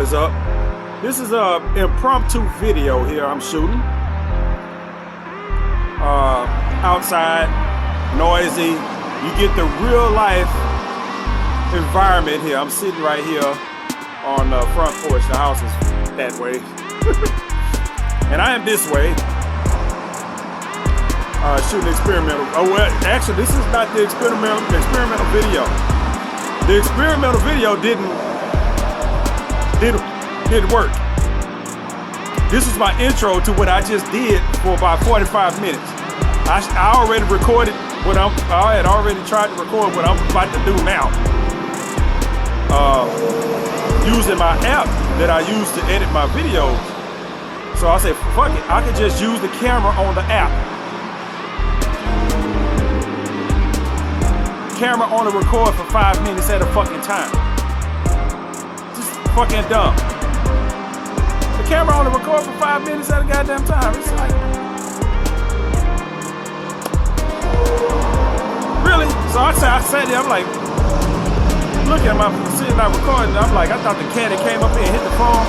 is up. This is a impromptu video here I'm shooting. Outside, noisy. You get the real life environment here. I'm sitting right here on the front porch. The house is that way. And I am this way. Shooting experimental. Oh well, actually this is not the experimental video. The experimental video didn't work. This is my intro to what I just did for about 45 minutes. I already recorded I had already tried to record what I'm about to do now. Using my app that I use to edit my videos. So I said, fuck it, I could just use the camera on the app. Camera on the record for 5 minutes at a fucking time. Just fucking dumb. The camera on the record for 5 minutes at a goddamn time. It's like, really? So I sat there, I'm like, looking at my sitting there recording, I'm like, I thought the cat that came up here and hit the phone.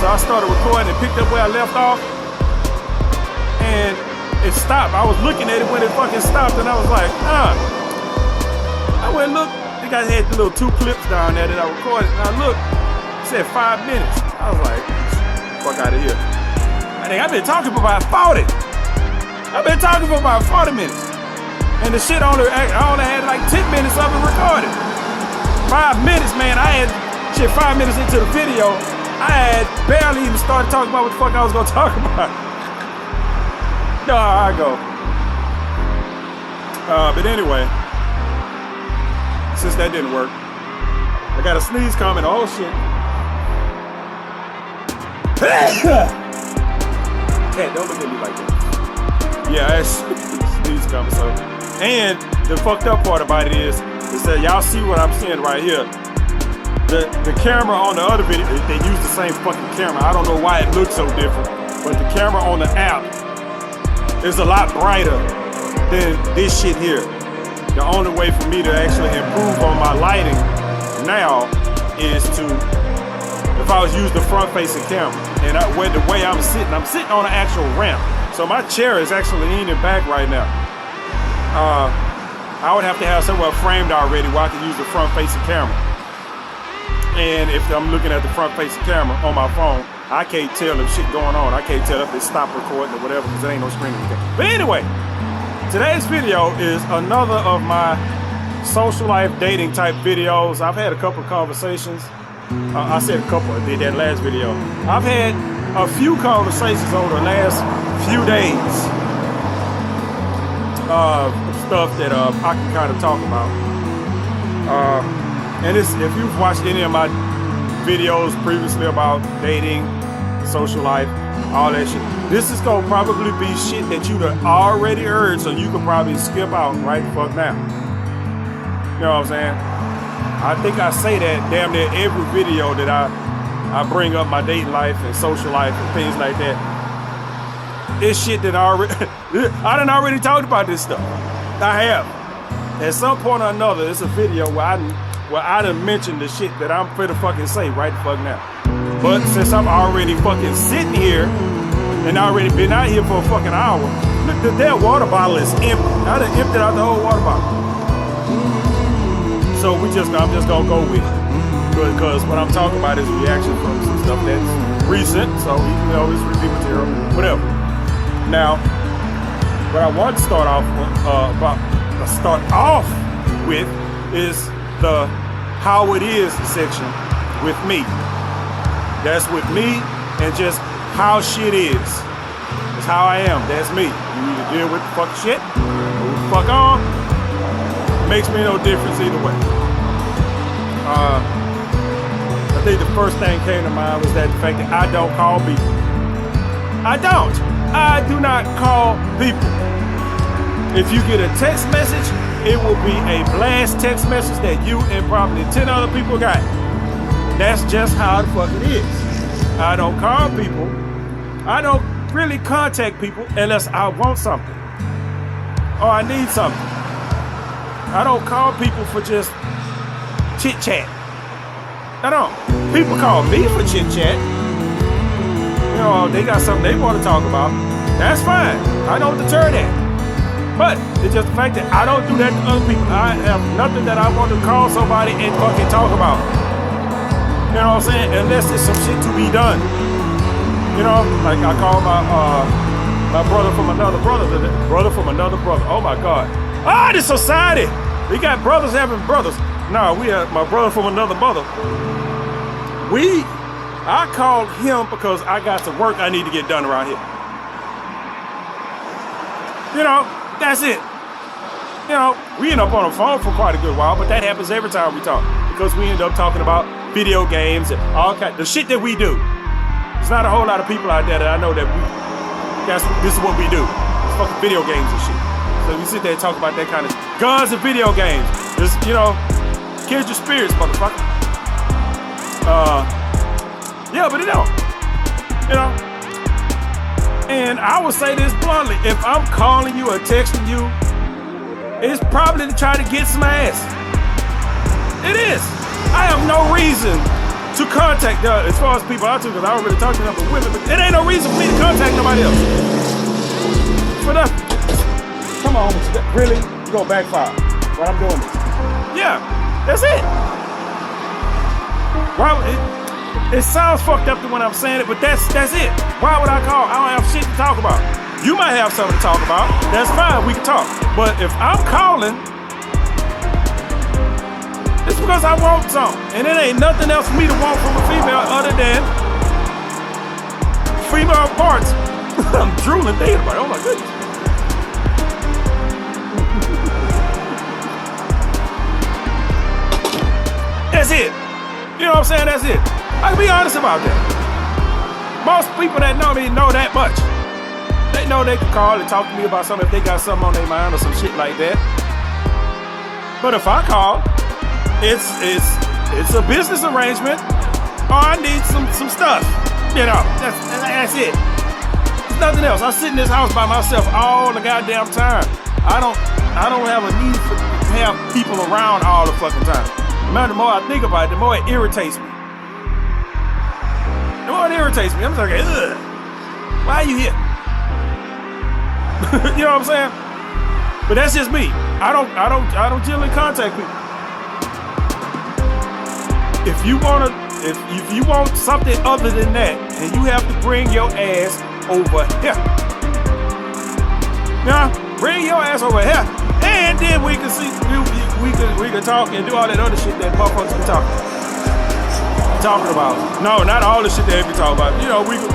So I started recording and picked up where I left off. And it stopped. I was looking at it when it fucking stopped and I was like, I went and looked. I think I had the little 2 clips down there that I recorded. And I looked, it said 5 minutes. I was like, fuck out of here. I think I've been talking for about 40. I've been talking for about 40 minutes. And the shit I only had like 10 minutes of it recorded. 5 minutes, man. I had shit 5 minutes into the video. I had barely even started talking about what the fuck I was gonna talk about. No, I go. But anyway, since that didn't work, I got a sneeze coming. Oh shit. Cat, don't look at me like that. Yeah, I had sneeze coming. So, and the fucked up part about it is that y'all see what I'm seeing right here. The camera on the other video, they use the same fucking camera. I don't know why it looks so different, but the camera on the app is a lot brighter than this shit here. The only way for me to actually improve on my lighting now is to, if I was using the front-facing camera, and the way I'm sitting on an actual ramp. So my chair is actually leaning back right now. I would have to have somewhere framed already where I can use the front-facing camera. And if I'm looking at the front-facing camera on my phone, I can't tell if shit going on. I can't tell if it stopped recording or whatever because there ain't no screen. But anyway, today's video is another of my social life dating type videos. I've had a couple of conversations. I said a couple, I did that last video. I've had a few conversations over the last few days. Stuff that I can kind of talk about. And if you've watched any of my videos previously about dating, social life, all that shit, this is gonna probably be shit that you'd have already heard, so you could probably skip out right the fuck now. You know what I'm saying? I think I say that damn near every video that I bring up my dating life and social life and things like that. This shit that I done already talked about this stuff. I have. At some point or another, it's a video where I done mentioned the shit that I'm finna fucking say right the fuck now. But since I'm already fucking sitting here and already been out here for a fucking hour, look, that water bottle is empty. I done emptied out the whole water bottle. So I'm just gonna go with it. Because what I'm talking about is reaction from some stuff that's recent. So even though it's repeat material, whatever. Now, what I want to start off with is the how it is section with me. That's with me and just how shit is. It's how I am. That's me. You either deal with the fucking shit or the fuck on. Makes me no difference either way. I think the first thing came to mind was that the fact that I don't call people. I do not call people. If you get a text message, it will be a blast text message that you and probably 10 other people got. That's just how the fuck it is. I don't call people. I don't really contact people unless I want something or I need something. I don't call people for just chit chat. I don't. People call me for chit chat. You know, they got something they want to talk about. That's fine. I don't deter that. But it's just the fact that I don't do that to other people. I have nothing that I want to call somebody and fucking talk about. You know what I'm saying? Unless there's some shit to be done. You know, like I call my brother from another brother today. Brother from another brother. Oh my God. Ah, this society. We got brothers having brothers. No, we have my brother from another mother. I called him because I got some work I need to get done around here. You know, that's it. You know, we end up on the phone for quite a good while, but that happens every time we talk because we end up talking about video games and all kind the shit that we do. There's not a whole lot of people out there that I know that this is what we do. It's fucking video games and shit. So we sit there and talk about that kind of guns and video games. Just, you know, kills your spirits, motherfucker. Yeah, but it don't. You know? And I would say this bluntly, if I'm calling you or texting you, it's probably to try to get some ass. It is. I have no reason to contact, as far as people I talk to, because I don't really talk to them, but women, but it ain't no reason for me to contact nobody else. For nothing. Come on, really? You gonna backfire when I'm doing this? Yeah, that's it. Well, it sounds fucked up when I'm saying it, but that's it. Why would I call? I don't have shit to talk about. You might have something to talk about. That's fine, we can talk. But if I'm calling, it's because I want something. And it ain't nothing else for me to want from a female other than female parts. I'm drooling thinking about it. Oh my goodness. That's it. You know what I'm saying? That's it. I can be honest about that. Most people that know me know that much. They know they can call and talk to me about something if they got something on their mind or some shit like that. But if I call, it's a business arrangement, or I need some stuff. You know, that's it. There's nothing else. I sit in this house by myself all the goddamn time. I don't have a need to have people around all the fucking time. The more I think about it, the more it irritates me. The more it irritates me, I'm just like, ugh, why are you here? You know what I'm saying? But that's just me. I don't generally contact people. If you want something other than that, then you have to bring your ass over here. Now, bring your ass over here, and then we can see we can talk and do all that other shit that motherfuckers be talking about. No, not all the shit that they be talking about. You know, we can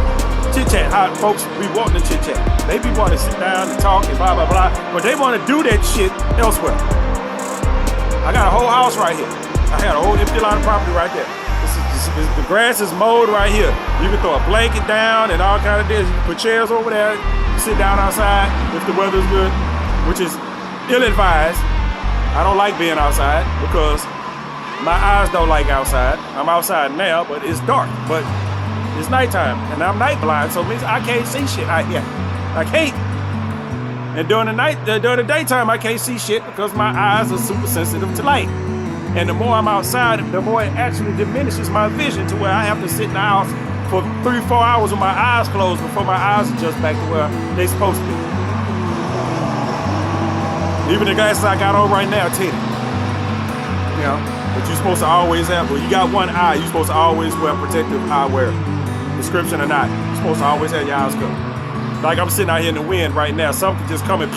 chit chat. How folks be wanting to chit chat. They be wanting to sit down and talk and blah blah blah, but they want to do that shit elsewhere. I got a whole house right here. I got a whole empty lot of property right there. The grass is mowed right here. You can throw a blanket down and all kind of this. You can put chairs over there. You sit down outside if the weather's good, which is ill-advised. I don't like being outside because my eyes don't like outside. I'm outside now, but it's dark. But it's nighttime, and I'm night blind, so it means I can't see shit out here. I can't. And during the daytime, I can't see shit because my eyes are super sensitive to light. And the more I'm outside, the more it actually diminishes my vision to where I have to sit in the house for 3-4 hours with my eyes closed before my eyes adjust back to where they're supposed to be. Even the glasses I got on right now, tinted. You know, but you're supposed to always have, well, you got one eye, you're supposed to always wear protective eyewear. Prescription or not, you're supposed to always have your eyes covered. Like I'm sitting out here in the wind right now, something just coming,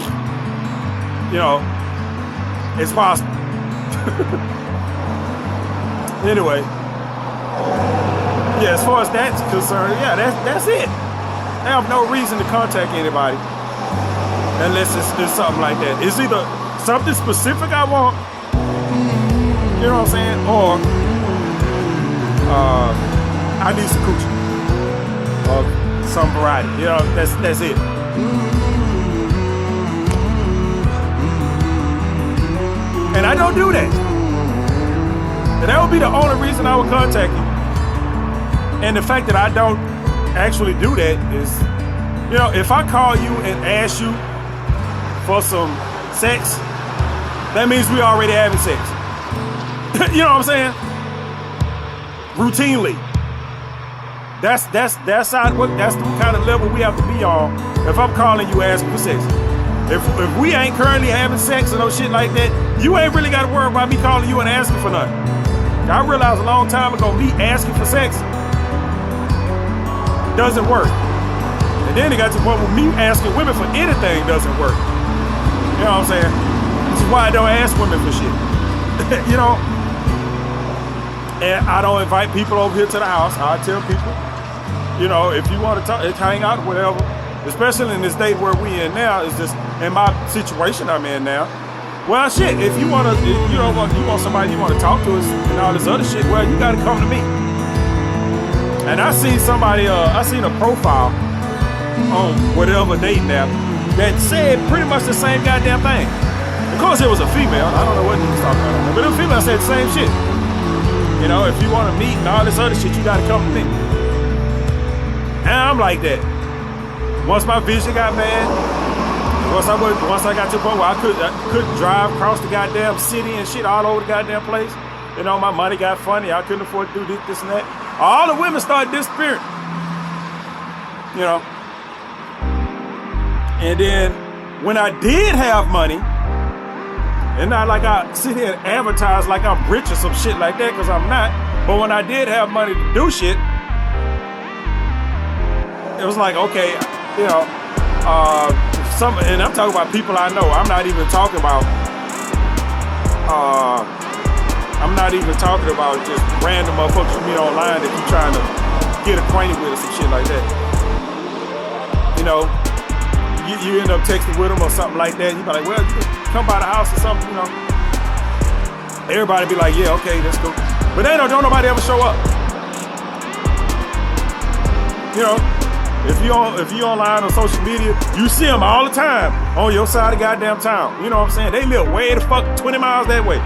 you know, it's possible. Anyway, yeah, as far as that's concerned, yeah, that's it. I have no reason to contact anybody unless it's something like that. It's either something specific I want, you know what I'm saying, or I need some coochie of some variety. You know, that's it. And I don't do that. And that would be the only reason I would contact you. And the fact that I don't actually do that is, you know, if I call you and ask you for some sex, that means we already having sex. You know what I'm saying? routinely. That's the kind of level we have to be on. If I'm calling you asking for sex, if we ain't currently having sex or no shit like that, you ain't really got to worry about me calling you and asking for nothing. I realized a long time ago, me asking for sex doesn't work. And then it got to the point where me asking women for anything doesn't work. You know what I'm saying? Which is why I don't ask women for shit. You know? And I don't invite people over here to the house. I tell people, you know, if you want to talk, hang out, whatever. Especially in this state where we in now, is just in my situation I'm in now. Well, shit, if you want to, you want somebody you want to talk to us and all this other shit, well, you got to come to me. And I seen somebody, I seen a profile on whatever dating app that said pretty much the same goddamn thing. Of course, it was a female. I don't know what he was talking about, but the female said the same shit. You know, if you want to meet and all this other shit, you got to come to me. And I'm like that. Once my vision got bad, once I got to the point where I couldn't drive across the goddamn city and shit all over the goddamn place. You know, my money got funny. I couldn't afford to do this and that. All the women started disappearing. You know. And then when I did have money, and not like I sit here and advertise like I'm rich or some shit like that, because I'm not. But when I did have money to do shit, it was like, okay, you know, and I'm talking about people I know. I'm not even talking about just random motherfuckers you meet online that you trying to get acquainted with or some shit like that. You know, you end up texting with them or something like that. You be like, well, you can come by the house or something, you know. Everybody be like, yeah, okay, that's cool. But don't nobody ever show up. You know, if you online on social media, you see them all the time on your side of the goddamn town. You know what I'm saying? They live way the fuck 20 miles that way.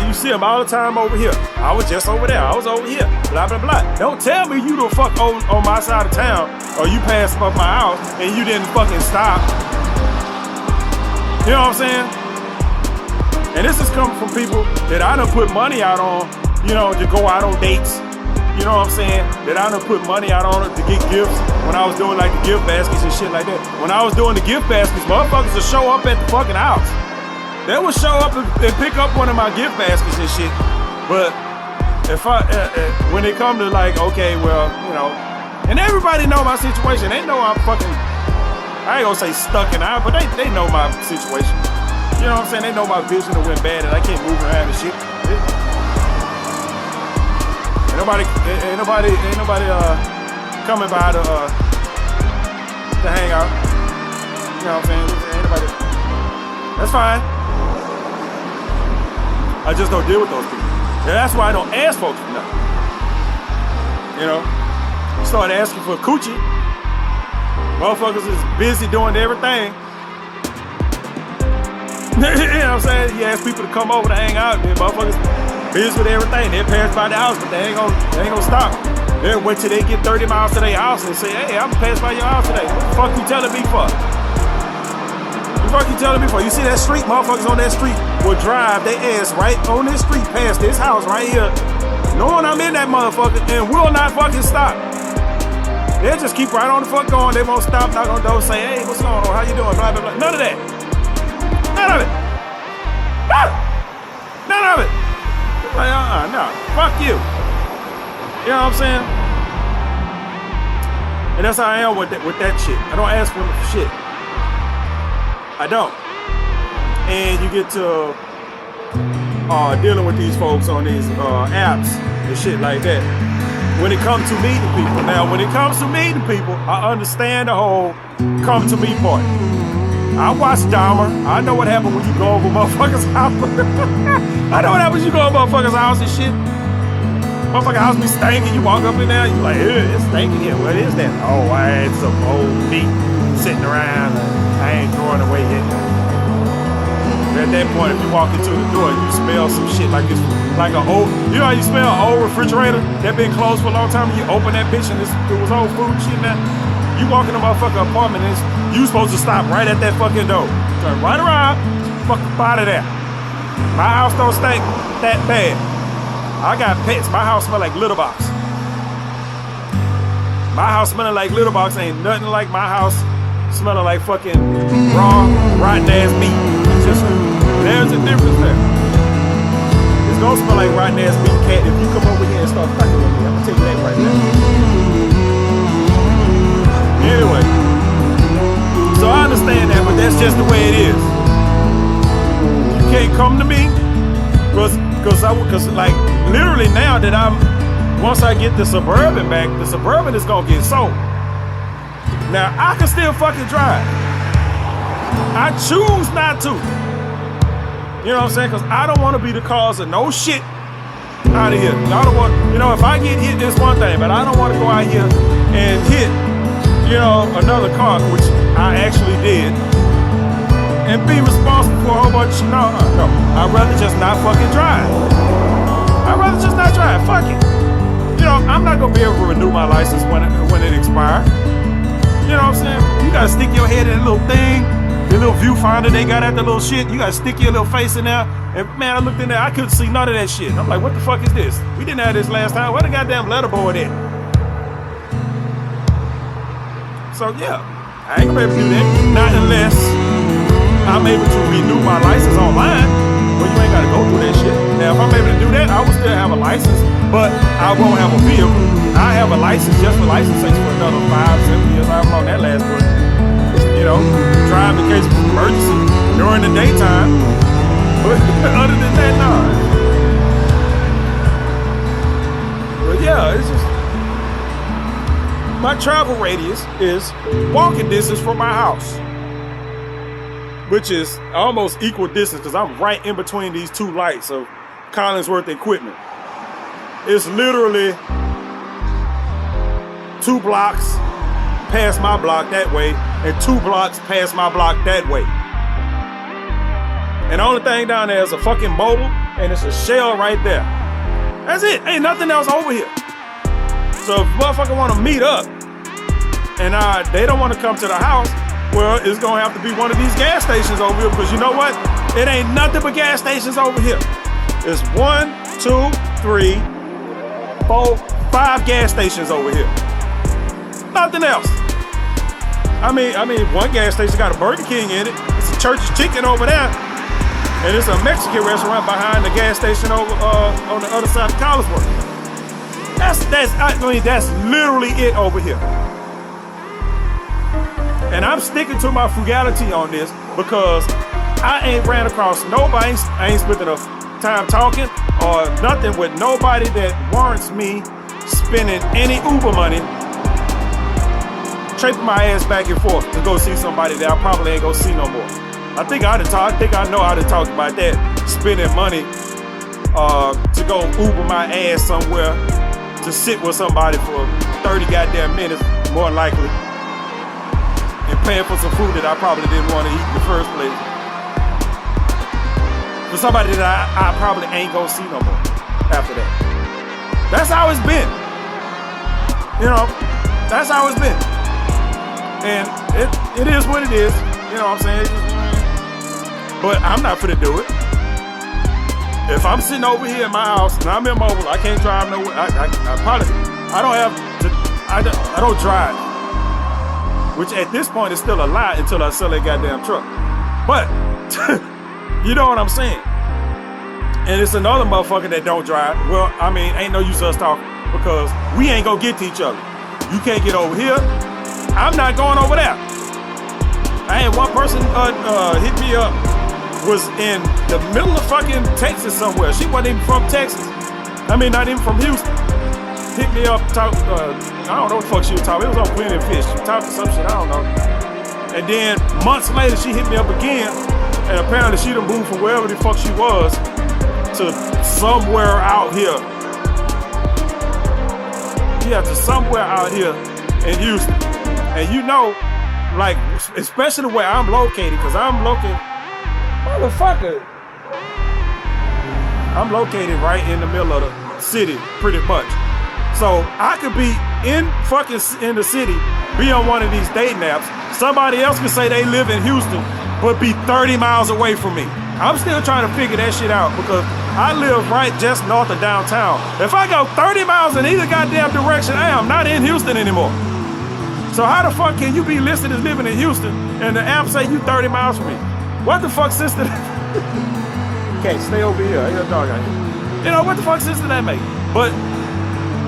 You see them all the time over here. I was just over there. I was over here. Blah, blah, blah. Don't tell me you the fuck on my side of town or you passed up my house and you didn't fucking stop. You know what I'm saying? And this is coming from people that I done put money out on, you know, to go out on dates. You know what I'm saying? That I done put money out on it to get gifts when I was doing like the gift baskets and shit like that. When I was doing the gift baskets, motherfuckers would show up at the fucking house. They would show up and pick up one of my gift baskets and shit. But if when it come to like, okay, well, you know, and everybody know my situation. They know I'm fucking, I ain't gonna say stuck in out, but they know my situation. You know what I'm saying? They know my vision went bad and I can't move around and shit. Ain't nobody coming by to hang out. You know what I'm saying? Ain't nobody. That's fine. I just don't deal with those people. And that's why I don't ask folks for nothing. You know? You start asking for coochie. Motherfuckers is busy doing everything. You know what I'm saying? You ask people to come over to hang out, and motherfuckers busy with everything. They'll pass by the house, but they ain't gonna stop. They'll wait till they get 30 miles to their house and say, hey, I'm gonna pass by your house today. What the fuck you telling me for? What the fuck you telling me for? You see that street? Motherfuckers on that street will drive their ass right on this street past this house right here, knowing I'm in that motherfucker, and will not fucking stop. They'll just keep right on the fuck going. They won't stop, knock on the door, say, hey, what's going on? How you doing? Blah, blah, blah. None of that. None of it. None of it. Like, no, fuck you. You know what I'm saying? And that's how I am with that shit. I don't ask women for shit. I don't. And you get to dealing with these folks on these apps and shit like that. When it comes to meeting people. Now, when it comes to meeting people, I understand the whole come to me part. I watch Dahmer. I know what happened when you go over motherfuckers' house. I know what happens when you go over motherfuckers' house and shit. Motherfucking house be stinking. You walk up in there, you like, it's stinking here. What is that? Oh, I had some old meat sitting around. I ain't throwing away yet. At that point, if you walk into the door, you smell some shit like this, like an old, you know how you smell an old refrigerator that been closed for a long time and you open that bitch and it was old food and shit in there? You walk in the motherfucking apartment and you supposed to stop right at that fucking door. Turn right around, fuck out of there. My house don't stink that bad. I got pets. My house smell like litter box. My house smelling like litter box ain't nothing like my house smelling like fucking raw, rotten ass meat. It's just, there's a difference there. It's gonna smell like rotten ass meat, cat, if you come over here and start fucking with me. I'm gonna tell you that right now. Anyway, so I understand that, but that's just the way it is. You can't come to me, cause like literally now that once I get the Suburban back, the Suburban is gonna get sold. Now, I can still fucking drive. I choose not to. You know what I'm saying? Because I don't want to be the cause of no shit out of here. I don't want, if I get hit, it's one thing, but I don't want to go out here and hit, another car, which I actually did, and be responsible for a whole bunch of, no. I'd rather just not fucking drive. I'd rather just not drive. Fuck it. I'm not going to be able to renew my license when it expires. You know what I'm saying? You gotta stick your head in a little thing, the little viewfinder they got at the little shit. You gotta stick your little face in there. And man, I looked in there, I couldn't see none of that shit. I'm like, what the fuck is this? We didn't have this last time. Where the goddamn letterboard at? So yeah, I ain't gonna be able to do that. Not unless I'm able to renew my license online. Well, you ain't gotta go through that shit. Now, if I'm able to do that, I will still have a license, but I won't have a vehicle. I have a license just for license sakes for another 5-7 years. I'm on that last one. Drive in case of emergency during the daytime. But other than that, nah. But yeah, it's just my travel radius is walking distance from my house, which is almost equal distance because I'm right in between these two lights of Collinsworth Equipment. It's literally 2 blocks past my block that way and 2 blocks past my block that way. And the only thing down there is a fucking mobile and it's a shell right there. That's it. Ain't nothing else over here. So if motherfucker want to meet up and they don't want to come to the house, well, it's going to have to be one of these gas stations over here because you know what? It ain't nothing but gas stations over here. It's 1, 2, 3, 4, 5 gas stations over here. Nothing else. I mean, one gas station got a Burger King in it. It's a Church's Chicken over there. And it's a Mexican restaurant behind the gas station over on the other side of Collinsworth. That's literally it over here. And I'm sticking to my frugality on this because I ain't ran across nobody. I ain't spent enough time talking or nothing with nobody that warrants me spending any Uber money traipsing my ass back and forth to go see somebody that I probably ain't gonna see no more. I think I know how to talk about that, spending money to go Uber my ass somewhere to sit with somebody for 30 goddamn minutes, more than likely, and paying for some food that I probably didn't want to eat in the first place. For somebody that I probably ain't gonna see no more after that. That's how it's been. That's how it's been. And it is what it is. You know what I'm saying? But I'm not finna do it. If I'm sitting over here in my house and I'm immobile, I can't drive nowhere. I don't drive. Which at this point is still a lie until I sell that goddamn truck. But you know what I'm saying? And it's another motherfucker that don't drive. Well, I mean, ain't no use us talking because we ain't gonna get to each other. You can't get over here. I'm not going over there. I had one person hit me up, was in the middle of fucking Texas somewhere. She wasn't even from Texas. I mean, not even from Houston. Hit me up, I don't know what the fuck she was talking. It was on Plenty of Fish. She was talking some shit, I don't know. And then months later, she hit me up again, and apparently she done moved from wherever the fuck she was to somewhere out here. Yeah, to somewhere out here in Houston. And like, especially where I'm located, because I'm located, motherfucker. I'm located right in the middle of the city, pretty much. So I could be in the city, be on one of these dating apps. Somebody else can say they live in Houston, but be 30 miles away from me. I'm still trying to figure that shit out because I live right just north of downtown. If I go 30 miles in either goddamn direction, I am not in Houston anymore. So how the fuck can you be listed as living in Houston and the app say you 30 miles from me? What the fuck sense did that? Okay, stay over here. I hear a dog out here. You know, what the fuck sense did that make? But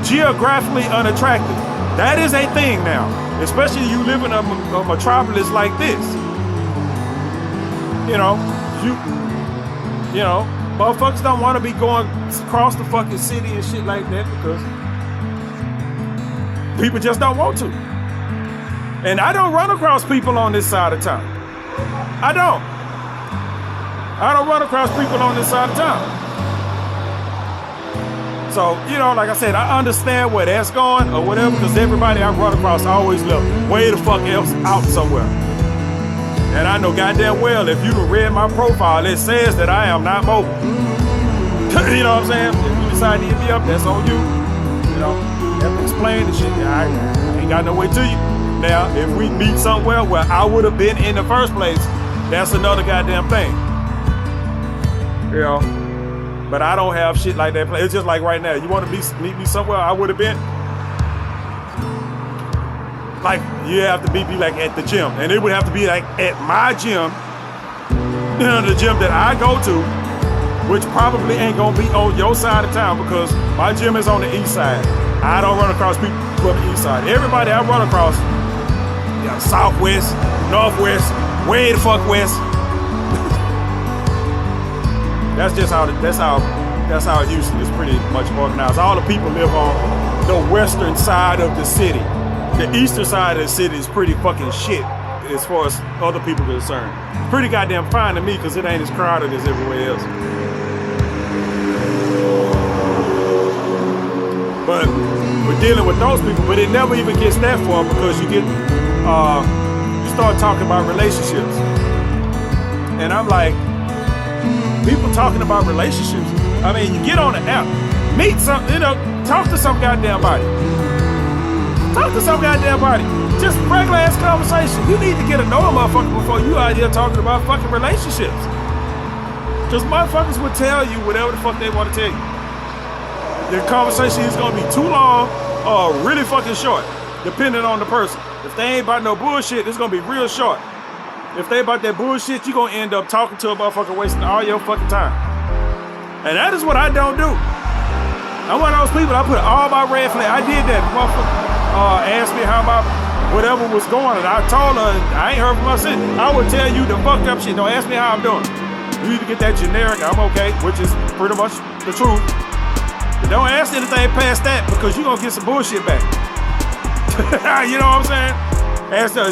geographically unattractive. That is a thing now. Especially you live in a metropolis like this. You know, motherfuckers don't want to be going across the fucking city and shit like that because people just don't want to. And I don't run across people on this side of town. I don't run across people on this side of town. So, you know, like I said, I understand where that's going or whatever, because everybody I run across always live way the fuck else out somewhere. And I know goddamn well, if you read my profile, it says that I am not mobile. You know what I'm saying? If you decide to hit me up, that's on you. You know, you have to explain the shit. I ain't got no way to you. Now, if we meet somewhere where I would have been in the first place, that's another goddamn thing. You know? But I don't have shit like that. It's just like right now. You want to meet me somewhere I would have been? Like, you have to be like at the gym. And it would have to be like at my gym, you know, the gym that I go to, which probably ain't going to be on your side of town because my gym is on the east side. I don't run across people from the east side. Everybody I run across, yeah, southwest, northwest, way the fuck west. That's how Houston is pretty much organized. All the people live on the western side of the city. The eastern side of the city is pretty fucking shit as far as other people are concerned. Pretty goddamn fine to me because it ain't as crowded as everywhere else. But we're dealing with those people, but it never even gets that far because you start talking about relationships. And I'm like, people talking about relationships. I mean, you get on the app, meet some, you know, talk to some goddamn body. Talk to some goddamn body. Just regular ass conversation. You need to get to know a motherfucker before you out here talking about fucking relationships. Because motherfuckers would tell you whatever the fuck they want to tell you. The conversation is going to be too long or really fucking short, depending on the person. If they ain't about no bullshit, it's going to be real short. If they about that bullshit, you gonna end up talking to a motherfucker, wasting all your fucking time. And that is what I don't do. I'm one of those people, I put all my red flag. I did that. Motherfucker asked me how my whatever was going, and I told her, I ain't heard from her since. I would tell you the fucked up shit. Don't ask me how I'm doing. You need to get that generic, I'm okay, which is pretty much the truth. But don't ask anything past that because you're gonna get some bullshit back. You know what I'm saying? Asked her,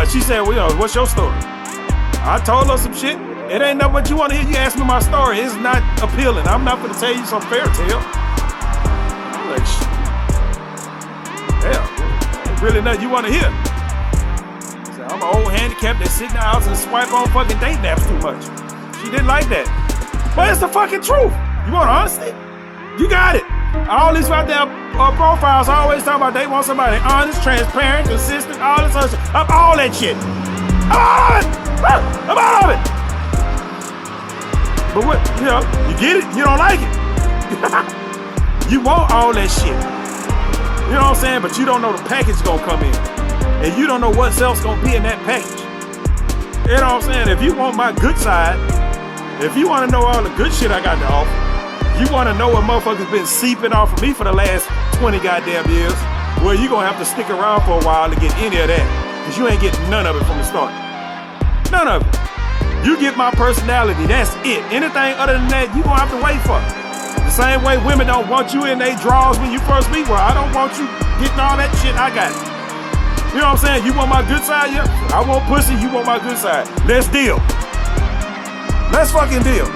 she said, well, you know, what's your story? I told her some shit. It ain't nothing what you want to hear. You ask me my story. It's not appealing. I'm not going to tell you some fairy tale. I'm like, shit. Hell, ain't really nothing you want to hear. So I'm an old handicap that sit in the house and swipe on fucking date naps too much. She didn't like that. But it's the fucking truth. You want honesty? You got it. All these right there profiles always talking about they want somebody honest, transparent, consistent, all this other shit. I'm all that shit. I'm all of it. I'm all of it. But what, you know, you get it, you don't like it. You want all that shit. You know what I'm saying? But you don't know the package gonna come in. And you don't know what else gonna be in that package. You know what I'm saying? If you want my good side, if you wanna know all the good shit I got to offer, you wanna know what motherfuckers been seeping off of me for the last 20 goddamn years, well, you gonna have to stick around for a while to get any of that. Cause you ain't getting none of it from the start. None of it. You get my personality, that's it. Anything other than that, you gonna have to wait for. The same way women don't want you in their drawers when you first meet. Well, I don't want you getting all that shit I got. You know what I'm saying? You want my good side? Yeah. I want pussy, you want my good side. Let's deal. Let's fucking deal.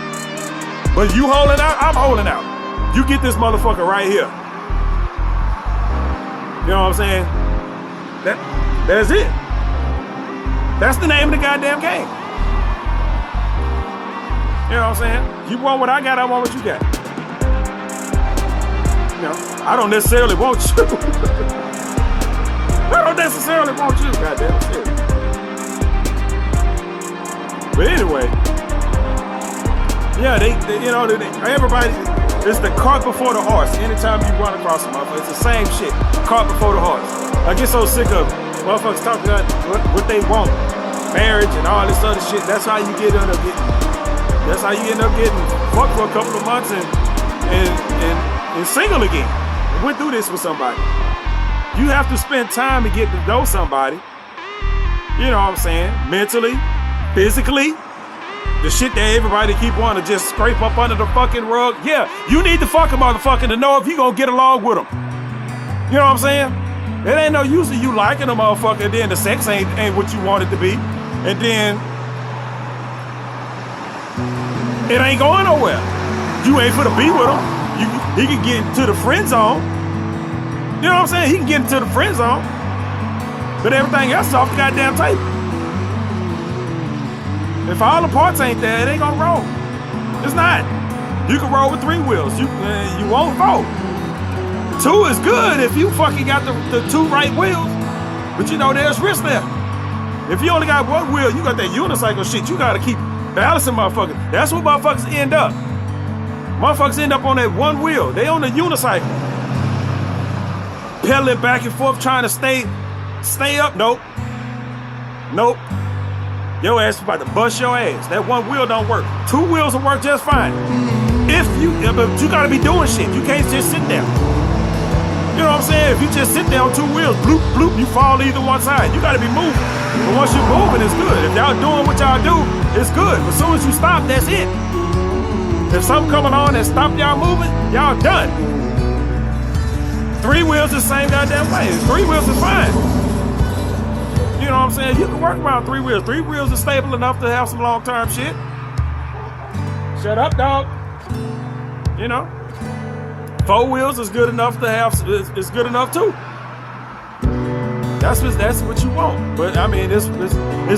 But you holding out, I'm holding out. You get this motherfucker right here. You know what I'm saying? That's it. That's the name of the goddamn game. You know what I'm saying? You want what I got, I want what you got. You know, I don't necessarily want you. I don't necessarily want you, goddamn shit. But anyway, Yeah, everybody, it's the cart before the horse. Anytime you run across a motherfucker, it's the same shit. Cart before the horse. I get so sick of motherfuckers talking about what they want. Marriage and all this other shit. That's how you end up getting fucked for a couple of months and single again. I went through this with somebody. You have to spend time to get to know somebody. You know what I'm saying? Mentally, physically. The shit that everybody keep wanting to just scrape up under the fucking rug. Yeah, you need to fuck a motherfucker to know if you gonna get along with them. You know what I'm saying? It ain't no use of you liking a motherfucker and then the sex ain't what you want it to be. And then it ain't going nowhere. You ain't finna be with him. He can get into the friend zone. You know what I'm saying? He can get into the friend zone. But everything else is off the goddamn table. If all the parts ain't there, it ain't gonna roll. It's not. You can roll with 3 wheels. You won't fold. 2 is good if you fucking got the 2 right wheels. But you know there's risk there. If you only got 1 wheel, you got that unicycle shit. You gotta keep balancing motherfuckers. That's where motherfuckers end up. Motherfuckers end up on that 1 wheel. They on the unicycle. Pedaling back and forth trying to stay up. Nope. Your ass is about to bust your ass. That 1 wheel don't work. 2 wheels will work just fine. But you gotta be doing shit. You can't just sit there. You know what I'm saying? If you just sit there on 2 wheels, bloop, bloop, you fall either one side. You gotta be moving. But once you're moving, it's good. If y'all doing what y'all do, it's good. But as soon as you stop, that's it. If something coming on and stop y'all moving, y'all done. 3 wheels is the same goddamn way. 3 wheels is fine. You know what I'm saying? You can work around 3 wheels. 3 wheels is stable enough to have some long-term shit. Shut up, dog. You know? 4 wheels is good enough to have. It's good enough too. That's what you want. But I mean, it's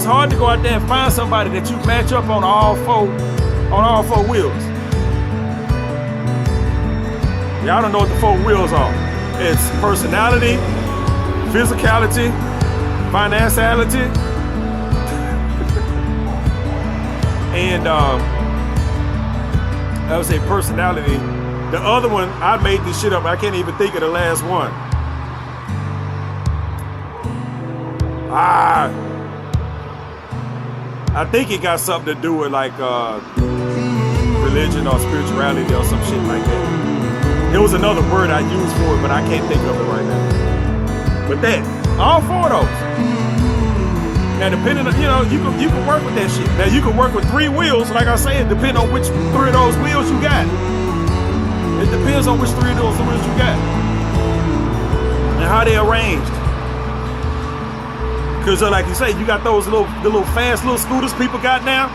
hard to go out there and find somebody that you match up on all four wheels. Y'all don't know what the 4 wheels are. It's personality, physicality, financeality, and I would say personality. The other one, I made this shit up. I can't even think of the last one. I think it got something to do with like religion or spirituality or some shit like that. It was another word I used for it, but I can't think of it right now. But all 4 of those. Now, depending on, you can work with that shit. Now, you can work with 3 wheels, like I said, depending on which 3 of those wheels you got. It depends on which 3 of those wheels you got and how they arranged. Because, like you say, you got those the little fast little scooters people got now.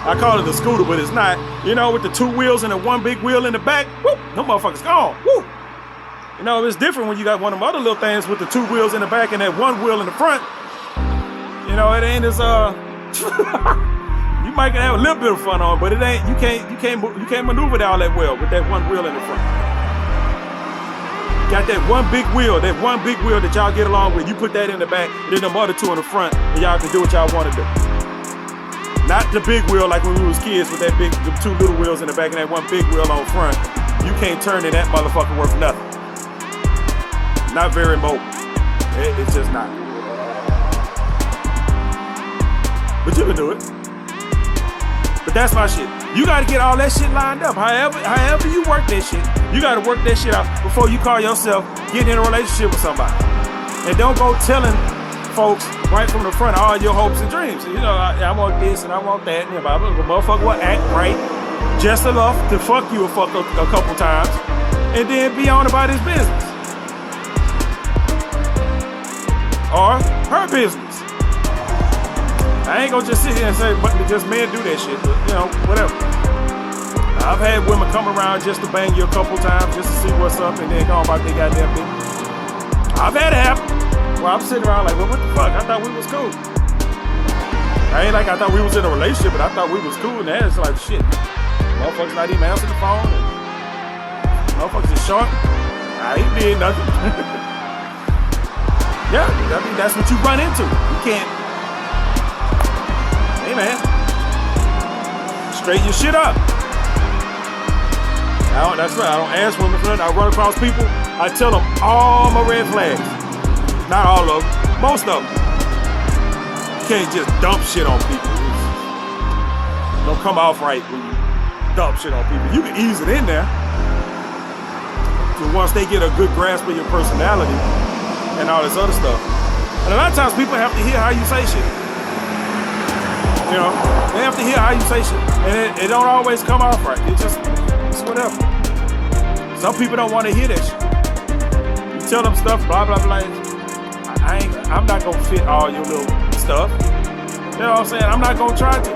I call it a scooter, but it's not. With the 2 wheels and the 1 big wheel in the back. Whoop, them motherfuckers gone. Woo. It's different when you got one of them other little things with the 2 wheels in the back and that 1 wheel in the front. It ain't as you might have a little bit of fun on, but it ain't. You can't maneuver all that well with that 1 wheel in the front. Got that 1 big wheel, that y'all get along with. You put that in the back, and then the other 2 in the front, and y'all can do what y'all want to do. Not the big wheel like when we was kids with the 2 little wheels in the back and that 1 big wheel on front. You can't turn in that motherfucker worth nothing. Not very mobile. It's just not. But you can do it. But that's my shit. You got to get all that shit lined up. However you work that shit, you got to work that shit out before you call yourself getting in a relationship with somebody. And don't go telling folks right from the front all your hopes and dreams. I want this and I want that. And the motherfucker will act right just enough to fuck you a couple times and then be on about his business. Or her business. I ain't gonna just sit here and say, but just men do that shit, but whatever. I've had women come around just to bang you a couple times, just to see what's up, and then go about their goddamn business. I've had it happen. Well, I'm sitting around like, well, what the fuck? I thought we was cool. I ain't like I thought we was in a relationship, but I thought we was cool, and it's like, shit. Motherfuckers not even answering the phone, and motherfuckers is short. I ain't did nothing. Yeah, I mean, that's what you run into. You can't. Hey, man. Straighten your shit up. That's right. I don't ask women for nothing. I run across people. I tell them all my red flags. Not all of them. Most of them. You can't just dump shit on people. Don't come off right when you dump shit on people. You can ease it in there. So once they get a good grasp of your personality and all this other stuff. And a lot of times people have to hear how you say shit. You know, they have to hear how you say shit. And it don't always come off right. It's whatever. Some people don't want to hear that shit. You tell them stuff, blah, blah, blah. I'm not going to fit all your little stuff. You know what I'm saying? I'm not going to try to.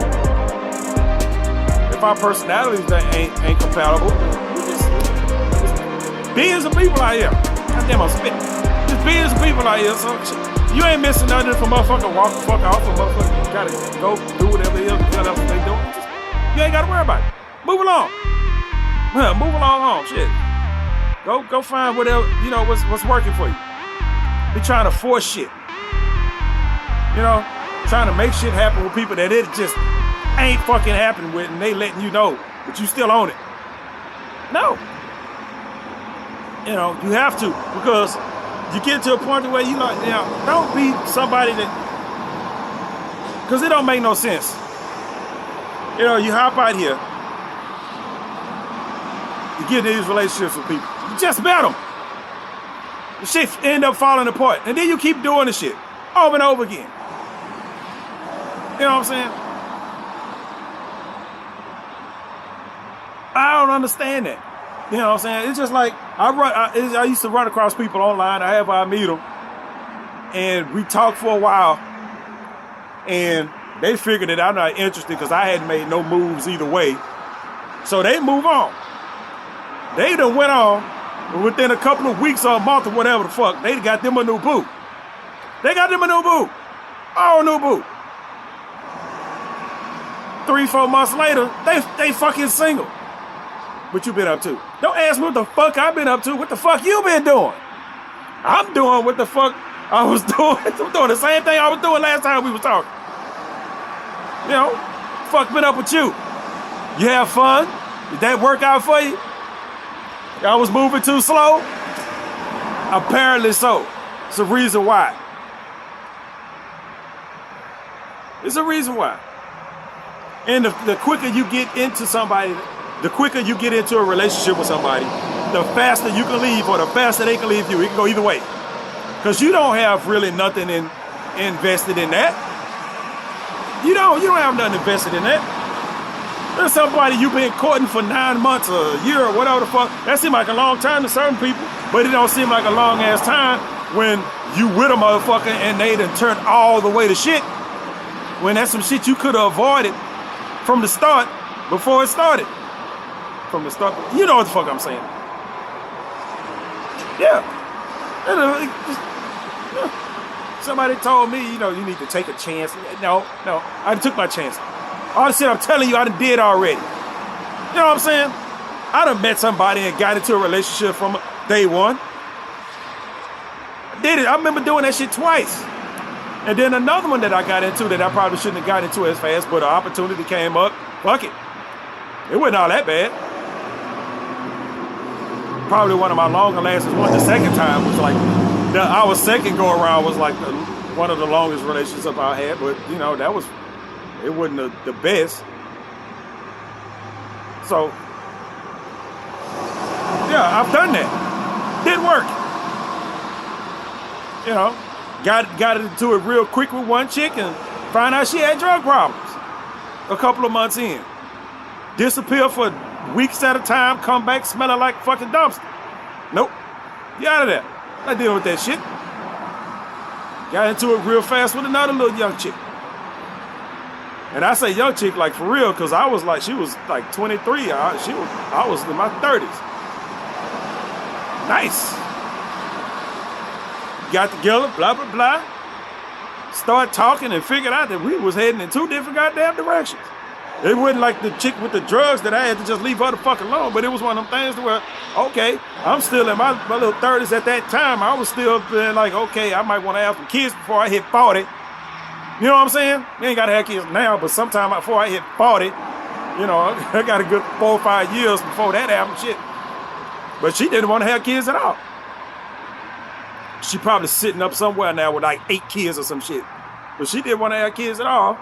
If our personalities ain't compatible, there's billions of people out here. Goddamn, I'm spitting. There's billions of people out here, so you ain't missing nothing for motherfucker walk the fuck off, or motherfucker gotta go do whatever else they doing. You ain't gotta worry about it. Move along. Yeah, move along home. Shit. Go find whatever, you know, what's working for you. Be trying to force shit. You know, trying to make shit happen with people that it just ain't fucking happening with, and they letting you know, but you still own it. No. You know, you have to, because you get to a point where you like, you know, don't be somebody that, because it don't make no sense. You know, you hop out here, you get in these relationships with people, you just met them. The shit end up falling apart, and then you keep doing the shit over and over again. You know what I'm saying? I don't understand that. You know what I'm saying? It's just like, I used to run across people online. I meet them, and we talk for a while, and they figured that I'm not interested because I hadn't made no moves either way. So they move on. They done went on, and within a couple of weeks or a month or whatever the fuck, they got them a new boo. They got them a new boo. Oh, new boo. 3-4 months later, they fucking single. What you been up to? Don't ask me what the fuck I've been up to. What the fuck you been doing? I'm doing what the fuck I was doing. I'm doing the same thing I was doing last time we was talking. You know, fuck been up with you? You have fun? Did that work out for you? Y'all was moving too slow? Apparently so. It's a reason why. It's a reason why. And the quicker you get into somebody, the quicker you get into a relationship with somebody, the faster you can leave, or the faster they can leave you. It can go either way. Because you don't have really nothing invested in that. You don't have nothing invested in that. There's somebody you've been courting for 9 months or a year or whatever the fuck. That seems like a long time to certain people, but it don't seem like a long ass time when you with a motherfucker and they done turned all the way to shit. When that's some shit you could have avoided from the start, before it started. From the start, you know what the fuck I'm saying. Yeah. Somebody told me, you know, you need to take a chance. No, I took my chance. All the shit I'm telling you, I done did already. You know what I'm saying? I done met somebody and got into a relationship from day one. I did it. I remember doing that shit twice. And then another one that I got into that I probably shouldn't have got into as fast, but an opportunity came up. Fuck it. It wasn't all that bad. Probably one of my longer lasting ones. The second time was like, our second go around was like one of the longest relationships I had, but you know, it wasn't the best. So, yeah, I've done that. Didn't work. You know, got into it real quick with one chick and found out she had drug problems a couple of months in. Disappear for weeks at a time, come back smelling like a fucking dumpster. Nope. Get out of there. Not dealing with that shit. Got into it real fast with another little young chick. And I say young chick like for real, because I was like, she was like 23. I was in my 30s. Nice. Got together, blah, blah, blah. Started talking and figured out that we was heading in two different goddamn directions. It wasn't like the chick with the drugs that I had to just leave her the fuck alone, but it was one of them things to where, okay, I'm still in my little 30s at that time. I was still being like, okay, I might want to have some kids before I hit 40. You know what I'm saying? You ain't got to have kids now, but sometime before I hit 40, you know, I got a good 4 or 5 years before that happened. Shit, But she didn't want to have kids at all. She probably sitting up somewhere now with like 8 kids or some shit. But she didn't want to have kids at all.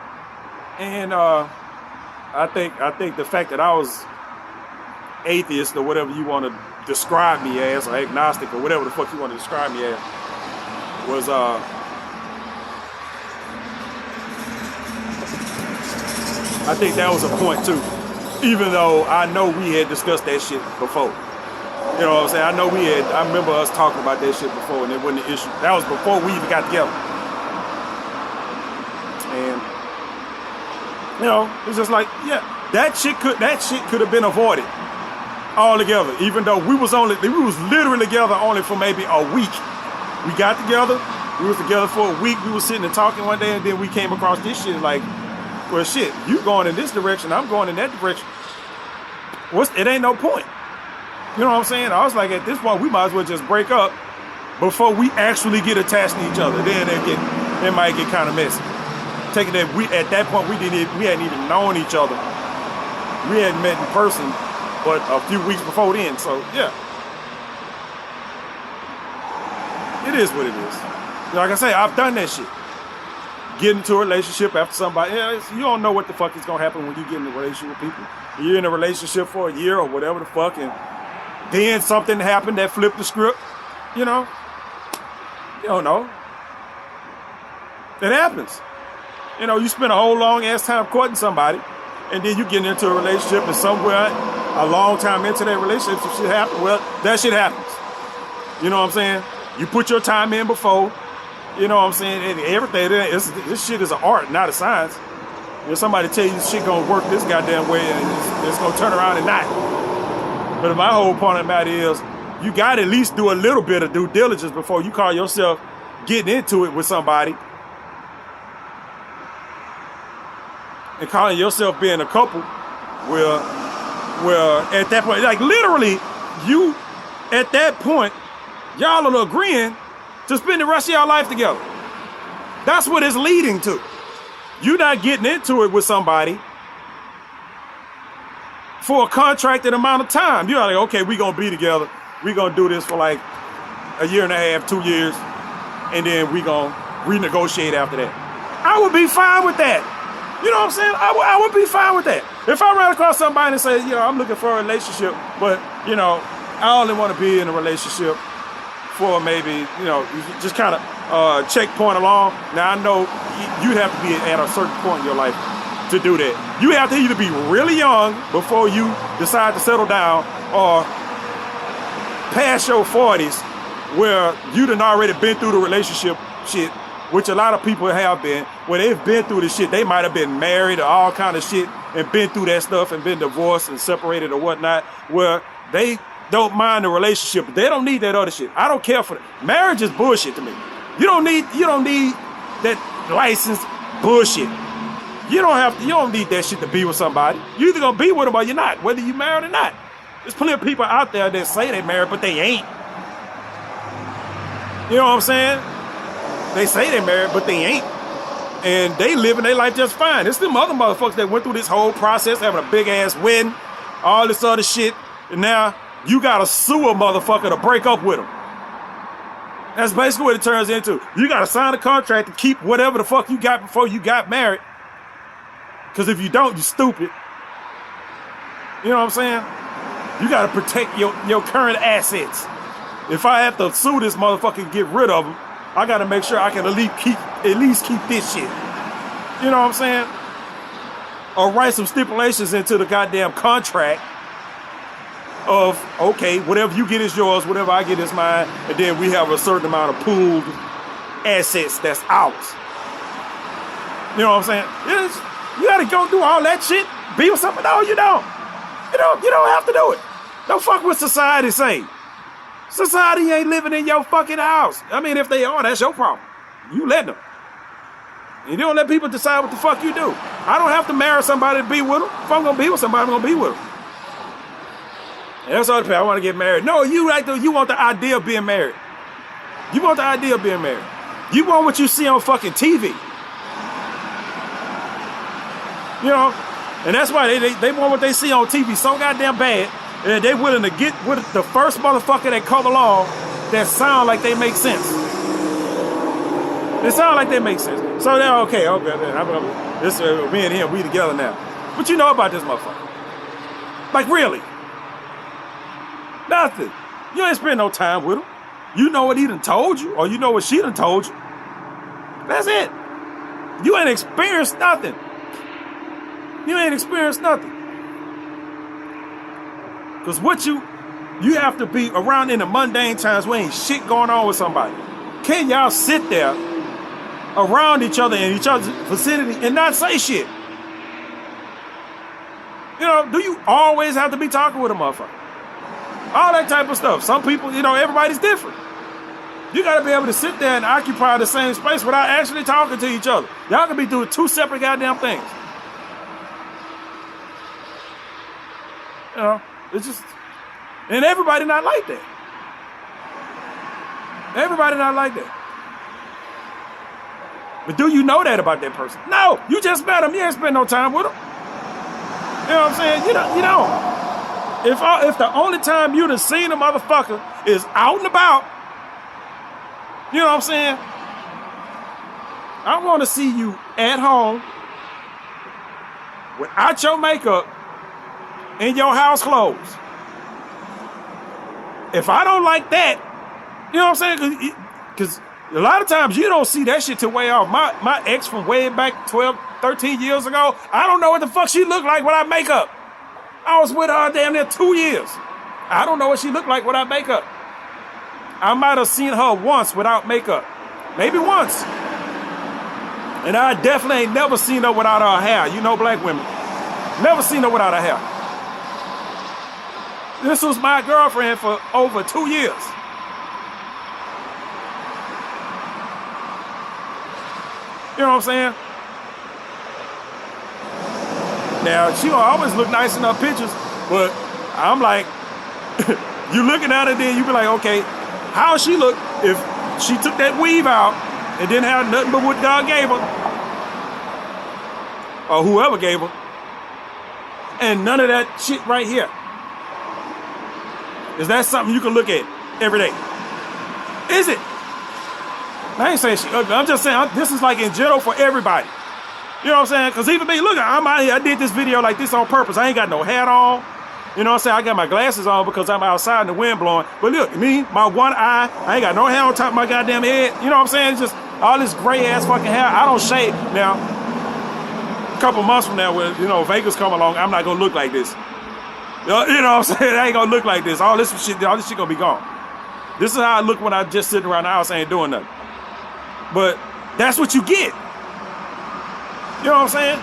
And I think the fact that I was atheist or whatever you want to describe me as, or agnostic or whatever the fuck you want to describe me as, was I think that was a point too. Even though I know we had discussed that shit before. You know what I'm saying? I remember us talking about that shit before, and it wasn't an issue. That was before we even got together. And you know, it's just like, yeah, that shit could have been avoided altogether. Even though we was literally together only for maybe a week. We got together, we was together for a week, we was sitting and talking one day, and then we came across this shit like, well shit, you going in this direction, I'm going in that direction. It ain't no point. You know what I'm saying? I was like, at this point, we might as well just break up before we actually get attached to each other. Then it might get kind of messy. Taking that at that point we hadn't even known each other. We hadn't met in person, but a few weeks before then. So yeah, it is what it is. Like I say, I've done that shit. Get into a relationship after somebody. You don't know what the fuck is gonna happen when you get in a relationship with people. You're in a relationship for a year or whatever the fuck, and then something happened that flipped the script. You know, you don't know. It happens. You know, you spend a whole long ass time courting somebody, and then you get into a relationship, and somewhere a long time into that relationship, some shit happens. Well, that shit happens. You know what I'm saying? You put your time in before. You know what I'm saying? And everything. This shit is an art, not a science. If somebody tell you this shit gonna work this goddamn way, and it's gonna turn around and not. But my whole point about it is, you gotta at least do a little bit of due diligence before you call yourself getting into it with somebody. And calling yourself being a couple, where at that point, like literally, you at that point, y'all are agreeing to spend the rest of your life together. That's what it's leading to. You're not getting into it with somebody for a contracted amount of time. You're like, okay, we're gonna be together. We're gonna do this for like a year and a half, 2 years, and then we're gonna renegotiate after that. I would be fine with that. You know what I'm saying? I would be fine with that. If I ran across somebody and say, you know, I'm looking for a relationship, but, you know, I only want to be in a relationship for maybe, you know, just kind of checkpoint along. Now, I know you'd have to be at a certain point in your life to do that. You have to either be really young before you decide to settle down, or past your 40s where you done already been through the relationship shit, which a lot of people have been, where they've been through the shit. They might have been married or all kind of shit and been through that stuff and been divorced and separated or whatnot, where they don't mind the relationship. They don't need that other shit. I don't care for it. Marriage is bullshit to me. You don't need that licensed bullshit. You don't need that shit to be with somebody. You either gonna be with them or you're not, whether you married or not. There's plenty of people out there that say they married, but they ain't. You know what I'm saying? They say they married, but they ain't. And they living their life just fine. It's them other motherfuckers that went through this whole process, having a big ass wedding, all this other shit, and now you gotta sue a motherfucker to break up with them. That's basically what it turns into. You gotta sign a contract to keep whatever the fuck you got before you got married. Because if you don't, you're stupid. You know what I'm saying? You gotta protect your current assets. If I have to sue this motherfucker and get rid of them, I gotta make sure I can at least keep this shit. You know what I'm saying? Or write some stipulations into the goddamn contract of, okay, whatever you get is yours, whatever I get is mine, and then we have a certain amount of pooled assets that's ours. You know what I'm saying? You gotta go do all that shit, be with somebody. No, you don't. You don't have to do it. Don't fuck what society say. Society ain't living in your fucking house. I mean, if they are, that's your problem. You let them. You don't let people decide what the fuck you do. I don't have to marry somebody to be with them. If I'm gonna be with somebody, I'm gonna be with them. And that's all the people. I want to get married. No, you want the idea of being married. You want the idea of being married. You want what you see on fucking TV. You know? And that's why they want what they see on TV so goddamn bad And they willing to get with the first motherfucker that come along that sound like they make sense. They sound like they make sense. So they're okay. This me and him, we together now. What you know about this motherfucker? Like really? Nothing. You ain't spend no time with him. You know what he done told you, or you know what she done told you. That's it. You ain't experienced nothing. You ain't experienced nothing. Because what you have to be around in the mundane times when ain't shit going on with somebody. Can y'all sit there around each other in each other's vicinity and not say shit? You know, do you always have to be talking with a motherfucker? All that type of stuff. Some people, you know, everybody's different. You got to be able to sit there and occupy the same space without actually talking to each other. Y'all can be doing two separate goddamn things. You know, it's just, and everybody not like that. Everybody not like that. But do you know that about that person? No, you just met him. You ain't spent no time with him. You know what I'm saying? You don't. If the only time you done seen a motherfucker is out and about, you know what I'm saying? I want to see you at home without your makeup in your house clothes. If I don't like that, you know what I'm saying? Because a lot of times you don't see that shit till way off. My ex from way back 12, 13 years ago, I don't know what the fuck she looked like without makeup. I was with her damn near 2 years. I don't know what she looked like without makeup. I might have seen her once without makeup. Maybe once. And I definitely ain't never seen her without her hair. You know black women. Never seen her without her hair. This was my girlfriend for over 2 years. You know what I'm saying? Now, she gonna always look nice in her pictures, but I'm like, you looking at her, then you be like, okay, how she look if she took that weave out and didn't have nothing but what God gave her, or whoever gave her, and none of that shit right here. Is that something you can look at every day? Is it? I ain't saying she ugly. I'm just saying this is like in general for everybody. You know what I'm saying? Because even me, look, I'm out here. I did this video like this on purpose. I ain't got no hat on. You know what I'm saying? I got my glasses on because I'm outside and the wind blowing. But look, me, my one eye, I ain't got no hair on top of my goddamn head. You know what I'm saying? It's just all this gray ass fucking hair. I don't shave. Now, a couple months from now, when, you know, Vegas come along, I'm not going to look like this. You know what I'm saying? I ain't going to look like this. All this shit going to be gone. This is how I look when I just sitting around the house ain't doing nothing. But that's what you get. You know what I'm saying?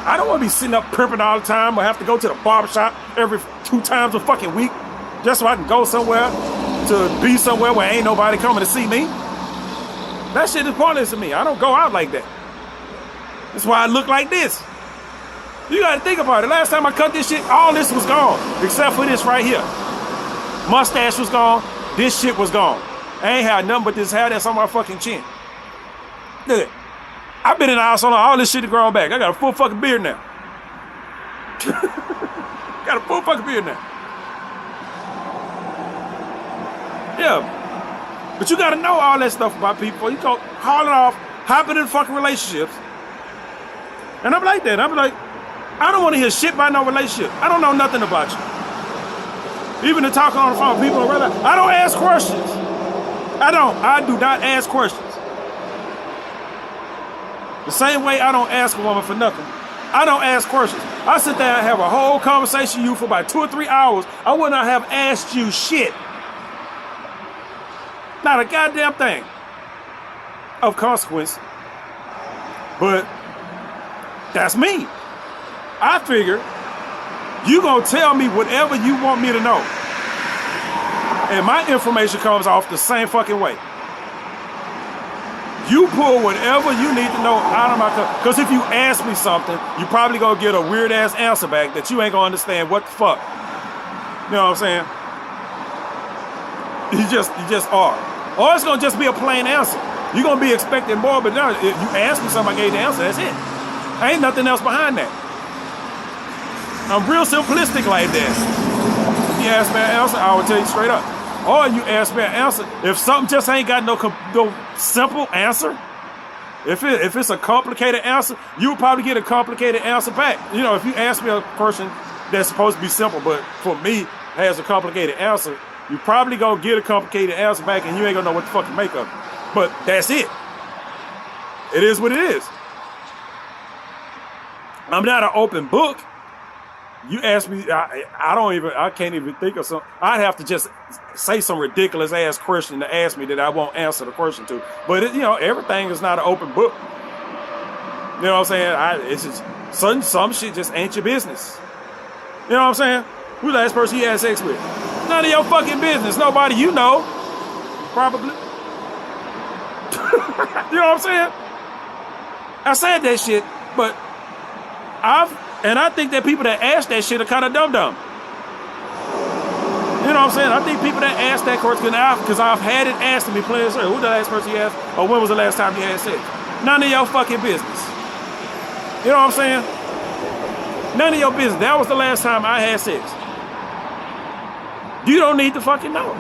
I don't want to be sitting up primping all the time or have to go to the barbershop every 2 times a fucking week just so I can go somewhere to be somewhere where ain't nobody coming to see me. That shit is pointless to me. I don't go out like that. That's why I look like this. You got to think about it. Last time I cut this shit, all this was gone except for this right here. Mustache was gone. This shit was gone. I ain't had nothing but this hair that's on my fucking chin. Look at it. I've been in the house on all this shit to grow back. I got a full fucking beard now. Got a full fucking beard now. Yeah. But you gotta know all that stuff about people. You go hauling off, hopping in fucking relationships. And I'm like that. I'm like, I don't want to hear shit about no relationship. I don't know nothing about you. Even to talking on the phone, people are rather, I don't ask questions. I do not ask questions. The same way I don't ask a woman for nothing. I don't ask questions. I sit there and have a whole conversation with you for about 2 or 3 hours. I would not have asked you shit. Not a goddamn thing of consequence. But that's me. I figure you gonna tell me whatever you want me to know. And my information comes off the same fucking way. You pull whatever you need to know out of my cup. Because if you ask me something, you probably gonna get a weird ass answer back that you ain't gonna understand what the fuck. You know what I'm saying? You just are. Or it's gonna just be a plain answer. You're gonna be expecting more, but now if you ask me something, I gave the answer, that's it. Ain't nothing else behind that. I'm real simplistic like that. you ask me an answer, I will tell you straight up. Or you ask me an answer. If something just ain't got no simple answer, if it's a complicated answer, you'll probably get a complicated answer back. You know, if you ask me a question that's supposed to be simple, but for me has a complicated answer, you probably gonna get a complicated answer back, and you ain't gonna know what the fuck to make of it. But that's it. It is what it is. I'm not an open book. You ask me, I can't even think of something. I'd have to just say some ridiculous ass question to ask me that I won't answer the question to. But you know, everything is not an open book. You know what I'm saying? It's just some shit just ain't your business. You know what I'm saying? Who's the last person you had sex with? None of your fucking business. Nobody you know. Probably. You know what I'm saying? I said that shit, but I think that people that ask that shit are kind of dumb. You know what I'm saying? I think people that ask that question, because I've had it asked to me plenty of times. Who's the last person you asked? Or when was the last time you had sex? None of your fucking business. You know what I'm saying? None of your business. That was the last time I had sex. You don't need to fucking know.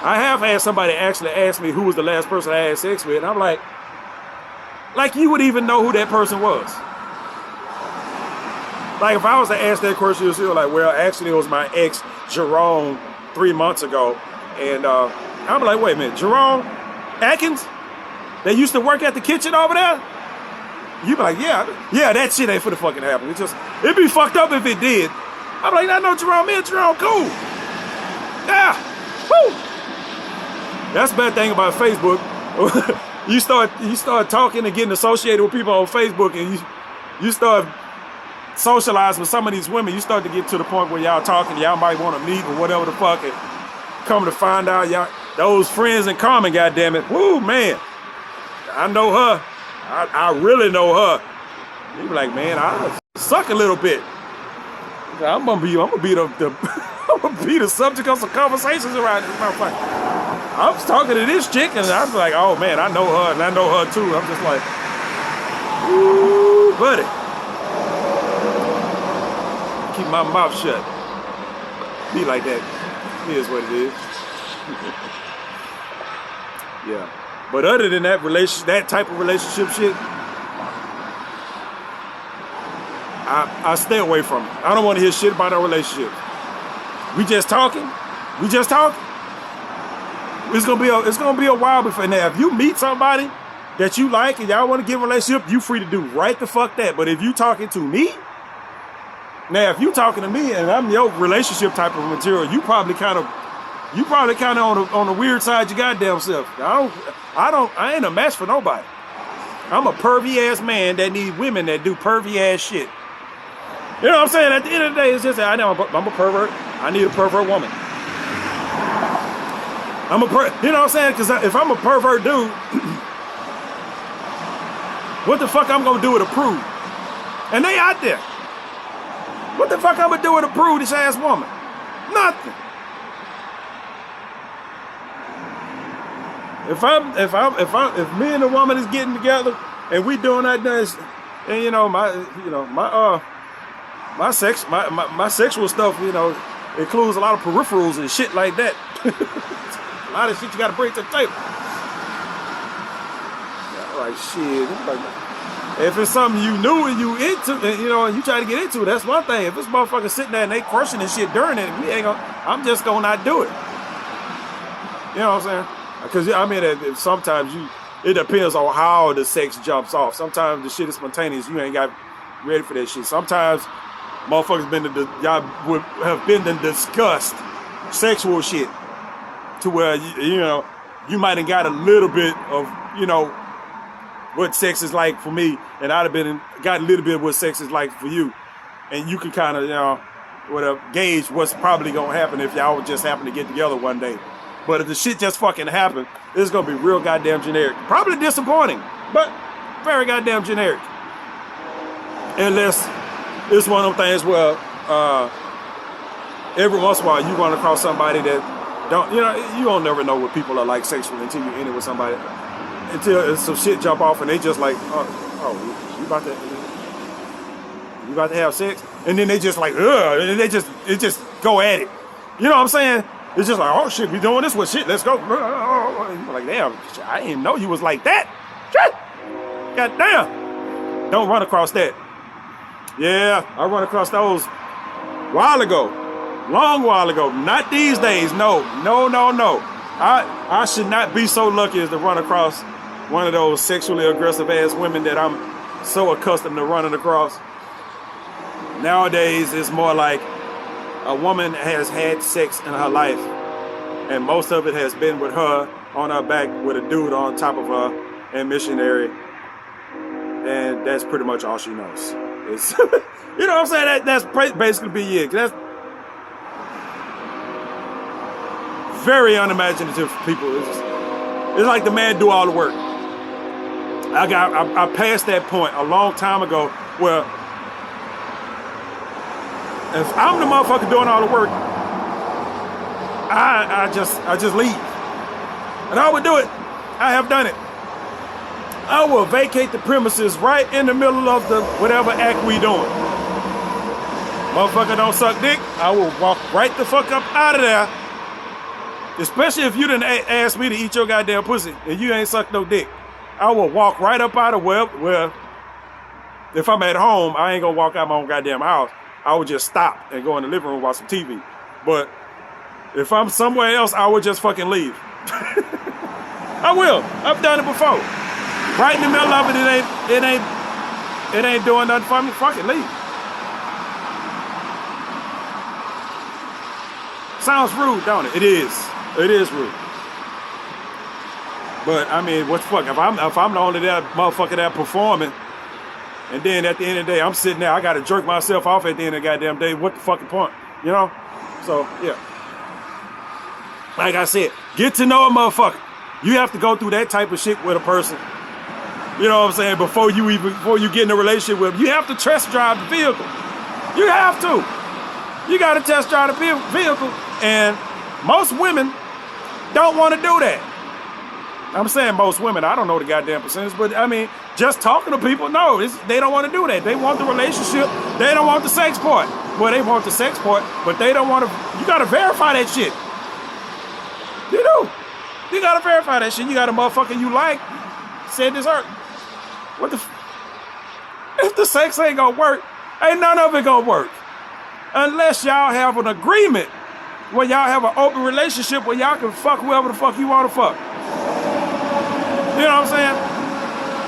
I have had somebody actually ask me who was the last person I had sex with, and I'm like you would even know who that person was. Like if I was to ask that question, you'll see like, well, actually it was my ex, Jerome, 3 months ago. And I'm like, wait a minute, Jerome Atkins? They used to work at the kitchen over there? You be like, yeah, that shit ain't for the fucking happen. It'd be fucked up if it did. I'm like, I know Jerome, me and Jerome, cool. Yeah, woo. That's the bad thing about Facebook. You start talking and getting associated with people on Facebook, and you start socializing with some of these women. You start to get to the point where y'all talking, y'all might want to meet or whatever the fuck, and come to find out y'all those friends in common, goddammit. Woo, man, I know her. I really know her. You be like, man, I suck a little bit. I'm gonna be the subject of some conversations around this motherfucker. I was talking to this chick, and I was like, oh man, I know her, and I know her too. I'm just like, ooh, buddy. Keep my mouth shut. Be like that. It is what it is. Yeah. But other than that type of relationship shit, I stay away from it. I don't want to hear shit about our relationship. We just talking. It's gonna be a while before now. If you meet somebody that you like and y'all want to get a relationship, you free to do right the fuck that. But if you talking to me, now if you talking to me and I'm your relationship type of material, you probably kind of on the weird side of your goddamn self. I ain't a match for nobody. I'm a pervy ass man that need women that do pervy ass shit. You know what I'm saying? At the end of the day, it's just I'm a pervert. I need a pervert woman. You know what I'm saying? Because if I'm a pervert dude, what the fuck I'm gonna do with a prude? And they out there. What the fuck I'm gonna do with a prudish ass woman? Nothing. If me and the woman is getting together and we doing that dance, and my sexual stuff, includes a lot of peripherals and shit like that. A lot of shit you gotta bring to the table. Like shit. If it's something you knew and you into, and you try to get into, that's one thing. If this motherfucker sitting there and they crushing and shit during it, I'm just gonna not do it. You know what I'm saying? Because sometimes it depends on how the sex jumps off. Sometimes the shit is spontaneous. You ain't got ready for that shit. Sometimes motherfuckers y'all would have been to discussed sexual shit to where you might have got a little bit of what sex is like for me, and I'd have got a little bit of what sex is like for you, and you can kind of gauge what's probably gonna happen if y'all would just happen to get together one day. But if the shit just fucking happened, it's gonna be real goddamn generic. Probably disappointing, but very goddamn generic. Unless it's one of them things where every once in a while you run across somebody that you don't never know what people are like sexually until you end it with somebody. Until some shit jump off and they just like, oh, you about to, You about to have sex? And then they just like, ugh, and they just go at it. You know what I'm saying? It's just like, oh shit, we doing this? Well shit, let's go. Like, damn, I didn't know you was like that. Shit. God damn. Don't run across that. Yeah, I run across those while ago. Long while ago. Not these days. No. I should not be so lucky as to run across one of those sexually aggressive ass women that I'm so accustomed to running across. Nowadays, it's more like a woman has had sex in her life, and most of it has been with her on her back with a dude on top of her and missionary, and that's pretty much all she knows. It's you know what I'm saying? That's basically be it. That's very unimaginative people. It's like the man do all the work. I passed that point a long time ago where if I'm the motherfucker doing all the work, I just leave. And I would do it. I have done it. I will vacate the premises right in the middle of the whatever act we doing. Motherfucker don't suck dick, I will walk right the fuck up out of there. Especially if you didn't ask me to eat your goddamn pussy and you ain't sucked no dick. I will walk right up out of where if I'm at home, I ain't gonna walk out my own goddamn house. I would just stop and go in the living room and watch some TV. But if I'm somewhere else, I would just fucking leave. I will. I've done it before. Right in the middle of it, it ain't doing nothing for me. Fucking leave. Sounds rude, don't it? It is. It is rude. But I mean, what the fuck? If I'm the only that motherfucker that performing, and then at the end of the day, I'm sitting there, I gotta jerk myself off at the end of the goddamn day. What the fucking point? You know? So yeah. Like I said, get to know a motherfucker. You have to go through that type of shit with a person. You know what I'm saying? Before you get in a relationship with them, you have to test drive the vehicle. You have to. You gotta test drive the vehicle, and most women don't want to do that. I'm saying most women, I don't know the goddamn percentage, but I mean, just talking to people, no, they don't want to do that. They want the relationship, they don't want the sex part. Well, they want the sex part, but they don't want to, you gotta verify that shit. You do. You gotta verify that shit. You got a motherfucker you like, said this hurt. What the, if the sex ain't gonna work, ain't none of it gonna work. Unless y'all have an agreement where y'all have an open relationship where y'all can fuck whoever the fuck you want to fuck. You know what I'm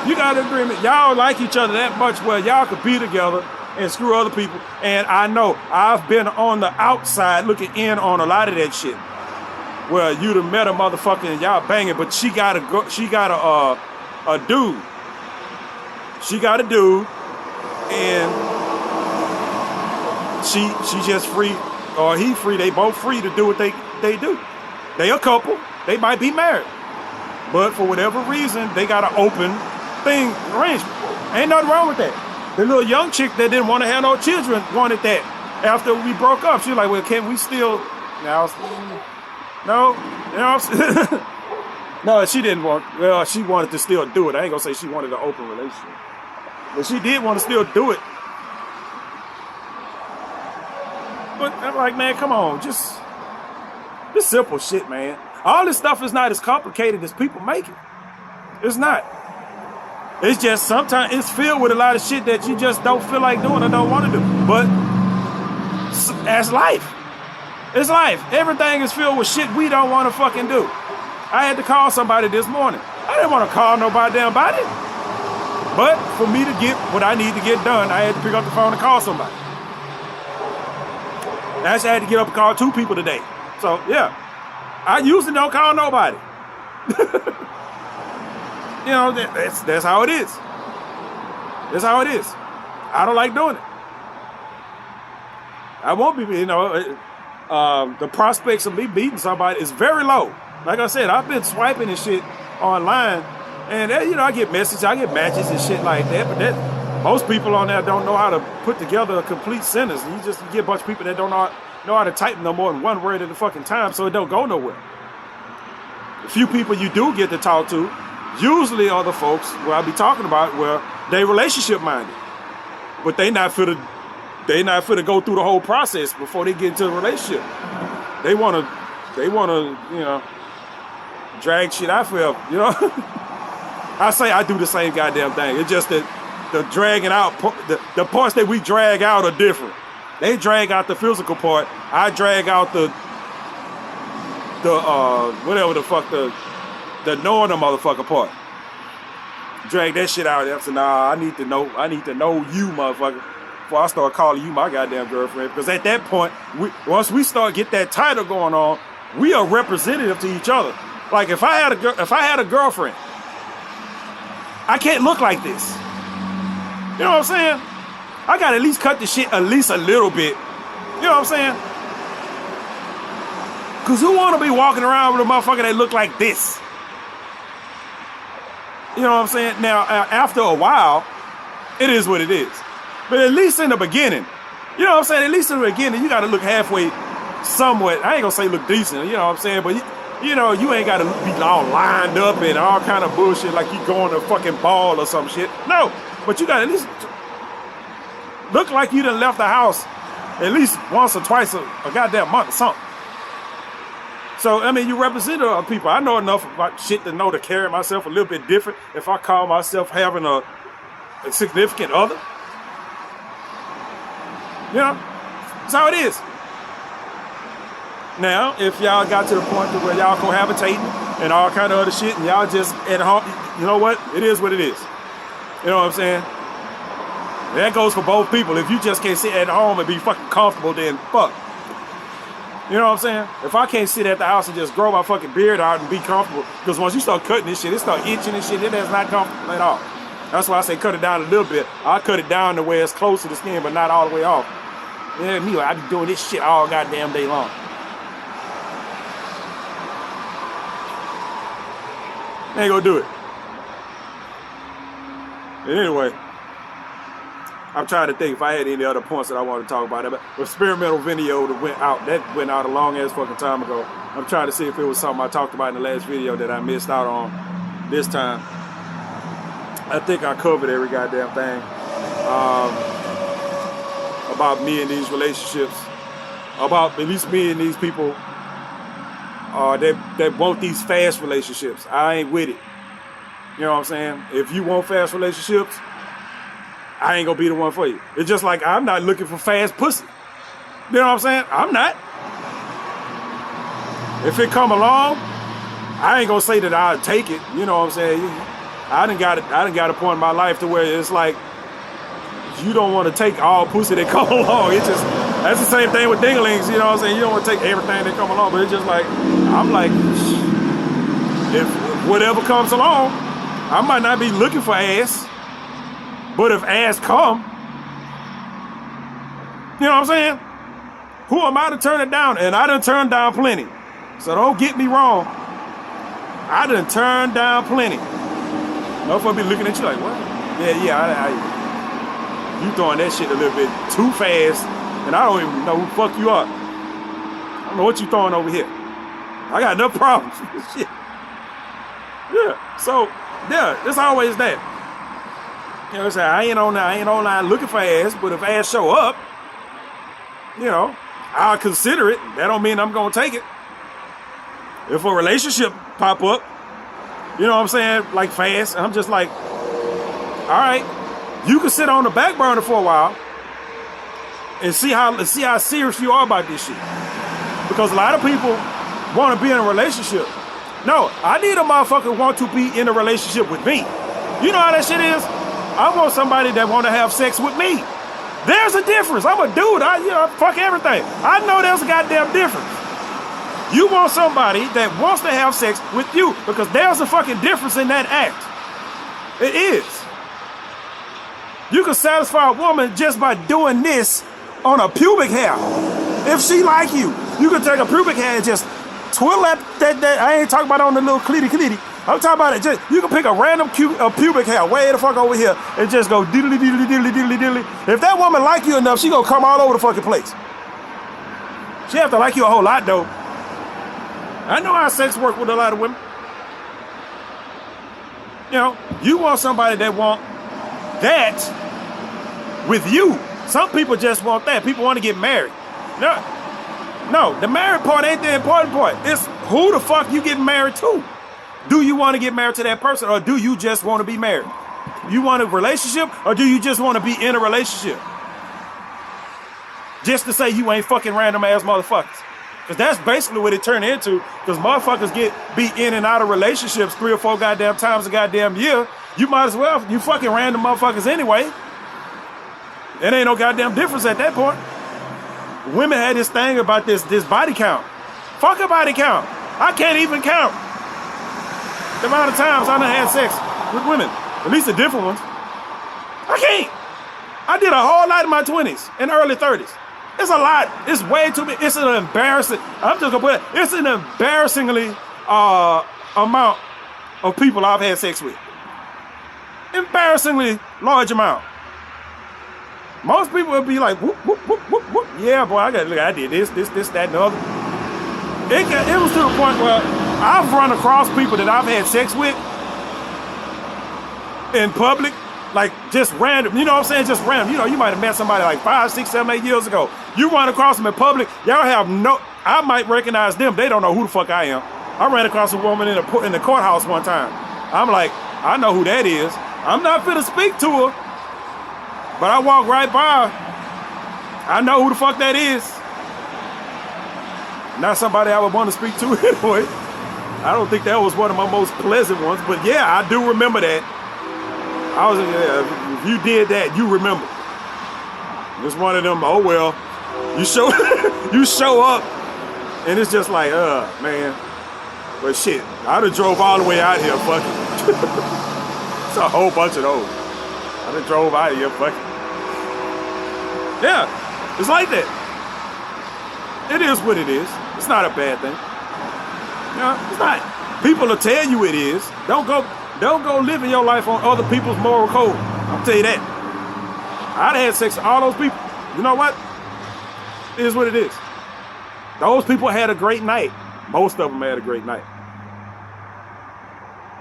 saying? You got an agreement. Y'all like each other that much where y'all could be together and screw other people. And I know I've been on the outside looking in on a lot of that shit. Where you'd have met a motherfucker and y'all banging, but she got a dude. She got a dude, and she just free, or he free. They both free to do what they do. They a couple. They might be married. But for whatever reason, they got an open thing arrangement. Ain't nothing wrong with that. The little young chick that didn't want to have no children wanted that after we broke up. She was like, well, can we still... Now, no, you know what I'm saying? No, she didn't want... Well, she wanted to still do it. I ain't going to say she wanted an open relationship. But she did want to still do it. But I'm like, man, come on. Just simple shit, man. All this stuff is not as complicated as people make it. It's not. It's just sometimes it's filled with a lot of shit that you just don't feel like doing or don't want to do. But that's life. It's life. Everything is filled with shit we don't want to fucking do. I had to call somebody this morning. I didn't want to call nobody damn body. But for me to get what I need to get done, I had to pick up the phone and call somebody. I actually had to get up and call 2 people today. So yeah. I usually don't call nobody. You know, that's how it is. That's how it is. I don't like doing it. I won't be, you know, the prospects of me beating somebody is very low. Like I said, I've been swiping and shit online, and you know, I get messages, I get matches and shit like that, but most people on there don't know how to put together a complete sentence. You get a bunch of people that don't know how to type no more than one word at a fucking time, so it don't go nowhere. The few people you do get to talk to usually are the folks where I be talking about where they relationship minded. but they not for to go through the whole process before they get into a relationship. They wanna, you know, drag shit out forever, you know? I say I do the same goddamn thing. It's just that the dragging out, the parts that we drag out are different. They drag out the physical part. I drag out the whatever the fuck, the knowing the motherfucker part. Drag that shit out. I said, nah, I need to know you, motherfucker, before I start calling you my goddamn girlfriend. Because at that point, once we start get that title going on, we are representative to each other. Like if I had a girlfriend, I can't look like this. You know what I'm saying? I gotta at least cut the shit at least a little bit. You know what I'm saying? Cause who wanna be walking around with a motherfucker that look like this? You know what I'm saying? Now, after a while, it is what it is. But at least in the beginning, you know what I'm saying? At least in the beginning, you gotta look halfway, somewhat. I ain't gonna say look decent, you know what I'm saying? But you know, you ain't gotta be all lined up and all kind of bullshit like you going to a fucking ball or some shit. No, but you gotta at least look like you done left the house at least once or twice a goddamn month or something. So, I mean, you represent other people. I know enough about shit to know to carry myself a little bit different if I call myself having a significant other. You know, that's how it is. Now, if y'all got to the point to where y'all cohabitating and all kind of other shit and y'all just at home, you know what? It is what it is. You know what I'm saying? That goes for both people. If you just can't sit at home and be fucking comfortable, then fuck. You know what I'm saying? If I can't sit at the house and just grow my fucking beard out and be comfortable, because once you start cutting this shit, it start itching and shit, it is not comfortable at all. That's why I say cut it down a little bit. I cut it down to where it's close to the skin, but not all the way off. Yeah, me, I be doing this shit all goddamn day long. Ain't gonna do it. And anyway, I'm trying to think if I had any other points that I want to talk about. The experimental video that went out a long ass fucking time ago. I'm trying to see if it was something I talked about in the last video that I missed out on this time. I think I covered every goddamn thing about me and these relationships, about at least me and these people that want these fast relationships. I ain't with it. You know what I'm saying? If you want fast relationships, I ain't gonna be the one for you. It's just like I'm not looking for fast pussy. You know what I'm saying? I'm not. If it come along, I ain't gonna say that I'll take it. You know what I'm saying? I done got a point in my life to where it's like you don't want to take all pussy that come along. It's just that's the same thing with dinglings. You know what I'm saying? You don't want to take everything that come along, but it's just like I'm like, if whatever comes along, I might not be looking for ass. But if ass come, you know what I'm saying? Who am I to turn it down? And I done turned down plenty. So don't get me wrong. I done turned down plenty. Motherfucker be looking at you like, what? Yeah, you throwing that shit a little bit too fast, and I don't even know who the fuck you are. I don't know what you throwing over here. I got enough problems with shit. Yeah, so, yeah, it's always that. You know what I'm saying? I ain't online looking for ass, but if ass show up, you know, I'll consider it. That don't mean I'm gonna take it. If a relationship pop up, you know what I'm saying, like fast, I'm just like, all right, you can sit on the back burner for a while and see how serious you are about this shit. Because a lot of people want to be in a relationship. No, I need a motherfucker who want to be in a relationship with me. You know how that shit is? I want somebody that want to have sex with me. There's a difference. I'm a dude. I fuck everything. I know there's a goddamn difference. You want somebody that wants to have sex with you because there's a fucking difference in that act. It is. You can satisfy a woman just by doing this on a pubic hair. If she like you, you can take a pubic hair and just twiddle that I ain't talking about on the little clitty. I'm talking about it. Just you can pick a random pubic hair way the fuck over here and just go diddly diddly diddly diddly diddly. If that woman like you enough, she gonna come all over the fucking place. She have to like you a whole lot though. I know how sex work with a lot of women. You know, you want somebody that want that with you. Some people just want that. People want to get married. No, the married part ain't the important part. It's who the fuck you getting married to. Do you want to get married to that person, or do you just want to be married? You want a relationship, or do you just want to be in a relationship? Just to say you ain't fucking random ass motherfuckers. Because that's basically what it turned into. Because motherfuckers be in and out of relationships 3 or 4 goddamn times a goddamn year. You might as well, you fucking random motherfuckers anyway. It ain't no goddamn difference at that point. Women had this thing about this body count. Fuck a body count. I can't even count the amount of times I done had sex with women. At least the different ones. I can't. I did a whole lot in my 20s and early 30s. It's a lot. It's way too big. It's an embarrassing. I'm just gonna put it. It's an embarrassingly amount of people I've had sex with. Embarrassingly large amount. Most people would be like, whoop, whoop, whoop, whoop, whoop. Yeah, boy, I did this, that, and the other. It was to the point where I've run across people that I've had sex with in public, like just random, you know what I'm saying? Just random. You know, you might have met somebody like 5, 6, 7, 8 years ago. You run across them in public, y'all have I might recognize them. They don't know who the fuck I am. I ran across a woman in the courthouse one time. I'm like, I know who that is. I'm not finna speak to her, but I walk right by her. I know who the fuck that is. Not somebody I would want to speak to anyway. I don't think that was one of my most pleasant ones, but yeah, I do remember that. If you did that, you remember. It's one of them, oh well, you show up, and it's just like, man. But shit, I done drove all the way out here, fuck it. It's a whole bunch of those. I done drove out of here, fuck it. Yeah, it's like that. It is what it is. It's not a bad thing. No, it's not. People will tell you it is. Don't go living your life on other people's moral code. I'll tell you that. I'd had sex with all those people. You know what? It is what it is. Those people had a great night. Most of them had a great night.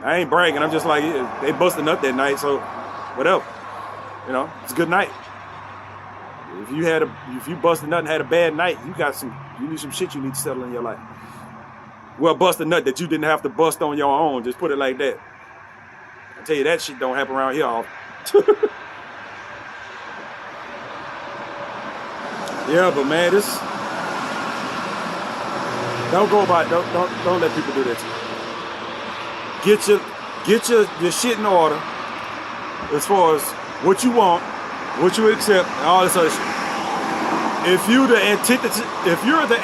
I ain't bragging. I'm just like, yeah, they busted nut that night, so whatever. You know, it's a good night. If you busted nut and had a bad night, you need some shit you need to settle in your life. Well, bust a nut that you didn't have to bust on your own. Just put it like that. I tell you, that shit don't happen around here often. Yeah, but man, don't let people do that to you. Get your shit in order as far as what you want, what you accept, and all this other shit. If you're the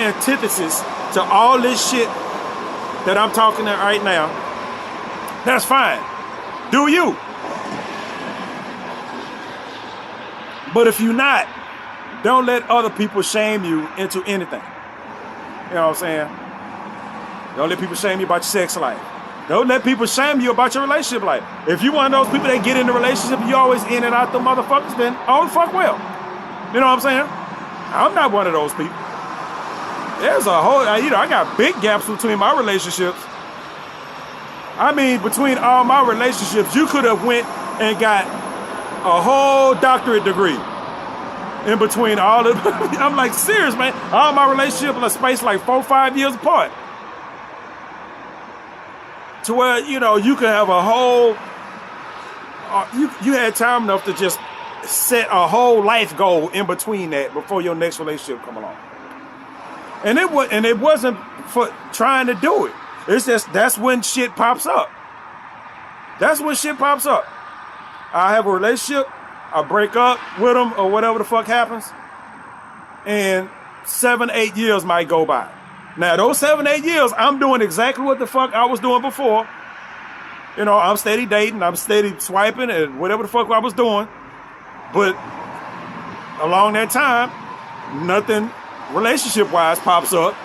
antithesis to all this shit that I'm talking about right now, that's fine. Do you? But if you're not, don't let other people shame you into anything. You know what I'm saying? Don't let people shame you about your sex life. Don't let people shame you about your relationship life. If you one of those people that get in a relationship and you always in and out the motherfuckers, then all the fuck well. You know what I'm saying? I'm not one of those people. There's a whole, I got big gaps between my relationships. I mean, between all my relationships, you could have went and got a whole doctorate degree in between all of them. I'm like, serious, man. All my relationships are spaced like 4 or 5 years apart. To where, you could have a whole, you had time enough to just set a whole life goal in between that before your next relationship come along. And it wasn't for trying to do it. It's just, that's when shit pops up. That's when shit pops up. I have a relationship, I break up with them or whatever the fuck happens, and 7, 8 years might go by. Now, those 7, 8 years, I'm doing exactly what the fuck I was doing before. I'm steady dating, I'm steady swiping, and whatever the fuck I was doing. But along that time, nothing relationship-wise pops up.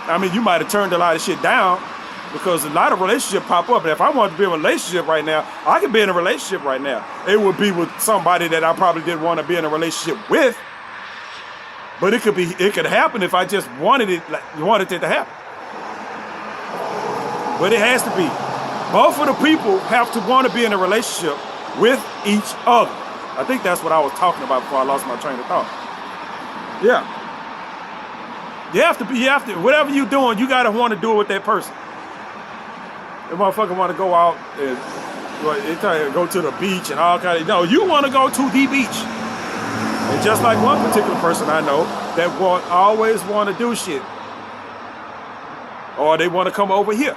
I mean, you might have turned a lot of shit down because a lot of relationships pop up. And if I wanted to be in a relationship right now, I could be in a relationship right now. It would be with somebody that I probably didn't want to be in a relationship with. But it could happen if I just wanted it to happen. But it has to be. Both of the people have to want to be in a relationship with each other. I think that's what I was talking about before I lost my train of thought. Yeah. You have to, whatever you're doing, you gotta want to do it with that person. The motherfucker want to go out and they tell you to go to the beach and all kind of, no, you want to go to the beach. And just like one particular person I know that always want to do shit. Or they want to come over here.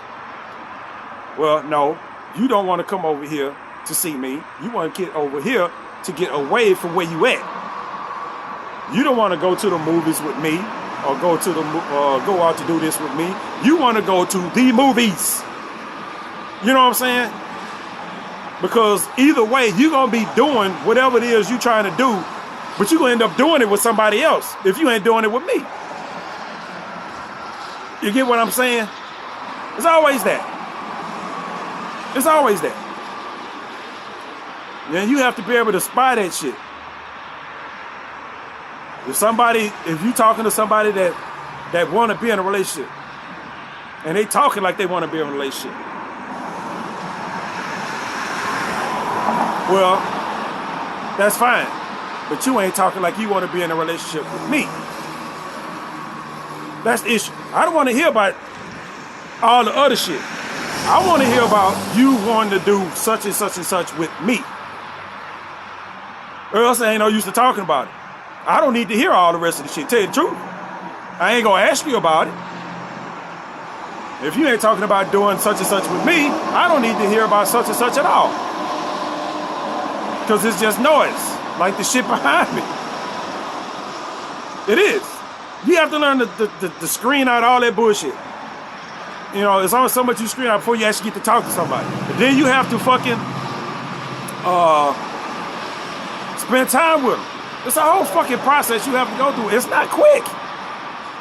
Well, no, you don't want to come over here to see me. You want to get over here to get away from where you at. You don't want to go to the movies with me or go out to do this with me. You want to go to the movies. You know what I'm saying? Because either way, you're going to be doing whatever it is you're trying to do, but you're going to end up doing it with somebody else if you ain't doing it with me. You get what I'm saying? It's always that. It's always that. And you have to be able to spy that shit. If you talking to somebody that want to be in a relationship, and they talking like they want to be in a relationship, well, that's fine. But you ain't talking like you want to be in a relationship with me. That's the issue. I don't want to hear about all the other shit. I want to hear about you wanting to do such and such and such with me. Or else I ain't no use to talking about it. I don't need to hear all the rest of the shit. Tell you the truth. I ain't gonna ask you about it. If you ain't talking about doing such and such with me, I don't need to hear about such and such at all. Because it's just noise, like the shit behind me. It is. You have to learn to screen out all that bullshit. You know, there's only so much you screen out before you actually get to talk to somebody. But then you have to fucking spend time with them. It's a whole fucking process you have to go through. It's not quick.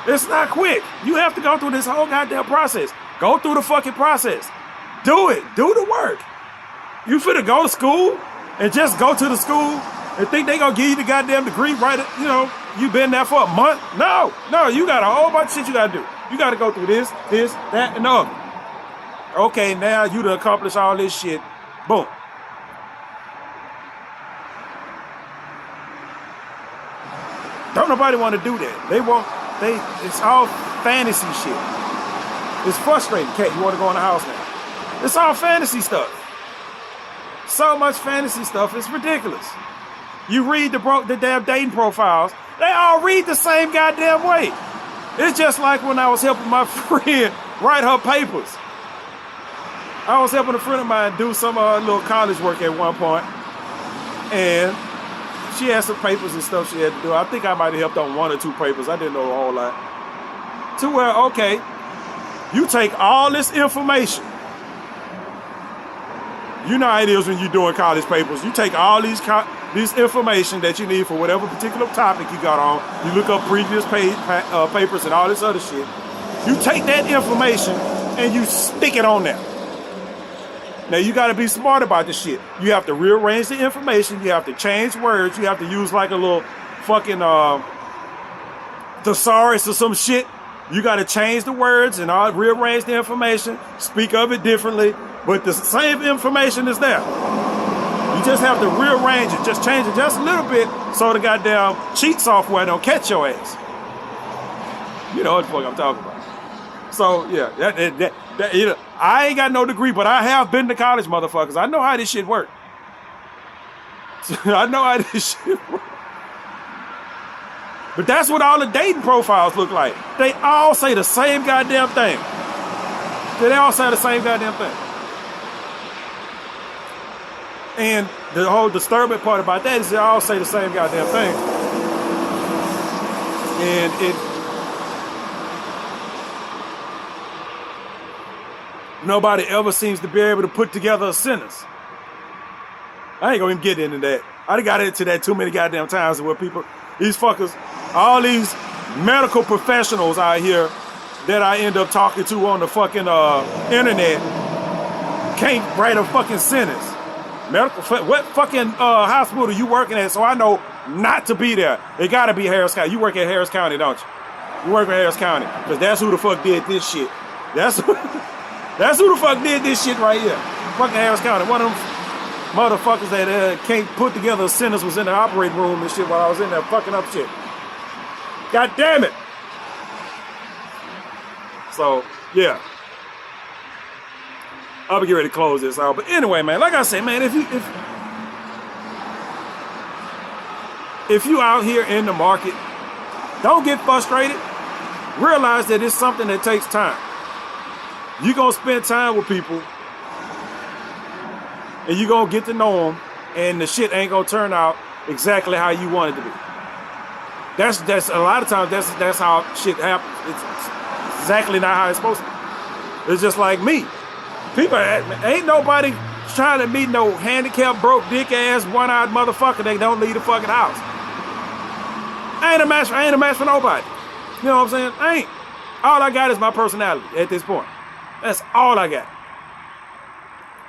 It's not quick. You have to go through this whole goddamn process. Go through the fucking process. Do it. Do the work. You finna go to school and just go to the school and think they gonna give you the goddamn degree right, you know, you been there for a month? No, you got a whole bunch of shit you gotta do. You gotta go through this, that, and the other. Okay, now you done accomplished all this shit. Boom. Don't nobody want to do that. It's all fantasy shit. It's frustrating. Kat, you want to go in the house now? It's all fantasy stuff. So much fantasy stuff, it's ridiculous. You read the damn dating profiles, they all read the same goddamn way. It's just like when I was helping my friend write her papers. I was helping a friend of mine do some little college work at one point, and she had some papers and stuff she had to do. I think I might have helped on one or two papers. I didn't know a whole lot. To where, okay, you take all this information. You know how it is when you're doing college papers. You take all this information that you need for whatever particular topic you got on. You look up previous papers and all this other shit. You take that information and you stick it on there. Now, you got to be smart about this shit. You have to rearrange the information. You have to change words. You have to use like a little fucking thesaurus or some shit. You got to change the words and rearrange the information, speak of it differently, but the same information is there. You just have to rearrange it, just change it just a little bit so the goddamn cheat software don't catch your ass. You know what the fuck I'm talking about. So, yeah, you know, I ain't got no degree, but I have been to college, motherfuckers. I know how this shit work. I know how this shit work. But that's what all the dating profiles look like. They all say the same goddamn thing. They all say the same goddamn thing. And the whole disturbing part about that is they all say the same goddamn thing. And nobody ever seems to be able to put together a sentence. I ain't gonna even get into that. I done got into that too many goddamn times where people, these fuckers, all these medical professionals out here that I end up talking to on the fucking internet can't write a fucking sentence. What fucking hospital are you working at so I know not to be there? It gotta be Harris County. You work at Harris County, don't you? You work at Harris County, because that's who the fuck did this shit. That's who the fuck did this shit right here. Fucking Harris County. One of them motherfuckers that can't put together a sentence was in the operating room and shit while I was in there fucking up shit. God damn it. So, yeah. I'll be getting ready to close this out. But anyway, man, like I said, man, if you out here in the market, don't get frustrated. Realize that it's something that takes time. You're going to spend time with people and you're going to get to know them, and the shit ain't going to turn out exactly how you want it to be. That's a lot of times that's how shit happens. It's exactly not how it's supposed to be. It's just like me. People, ain't nobody trying to meet no handicapped, broke, dick ass, one-eyed motherfucker that don't leave the fucking house. I ain't a match for nobody. You know what I'm saying? I ain't. All I got is my personality at this point. That's all I got.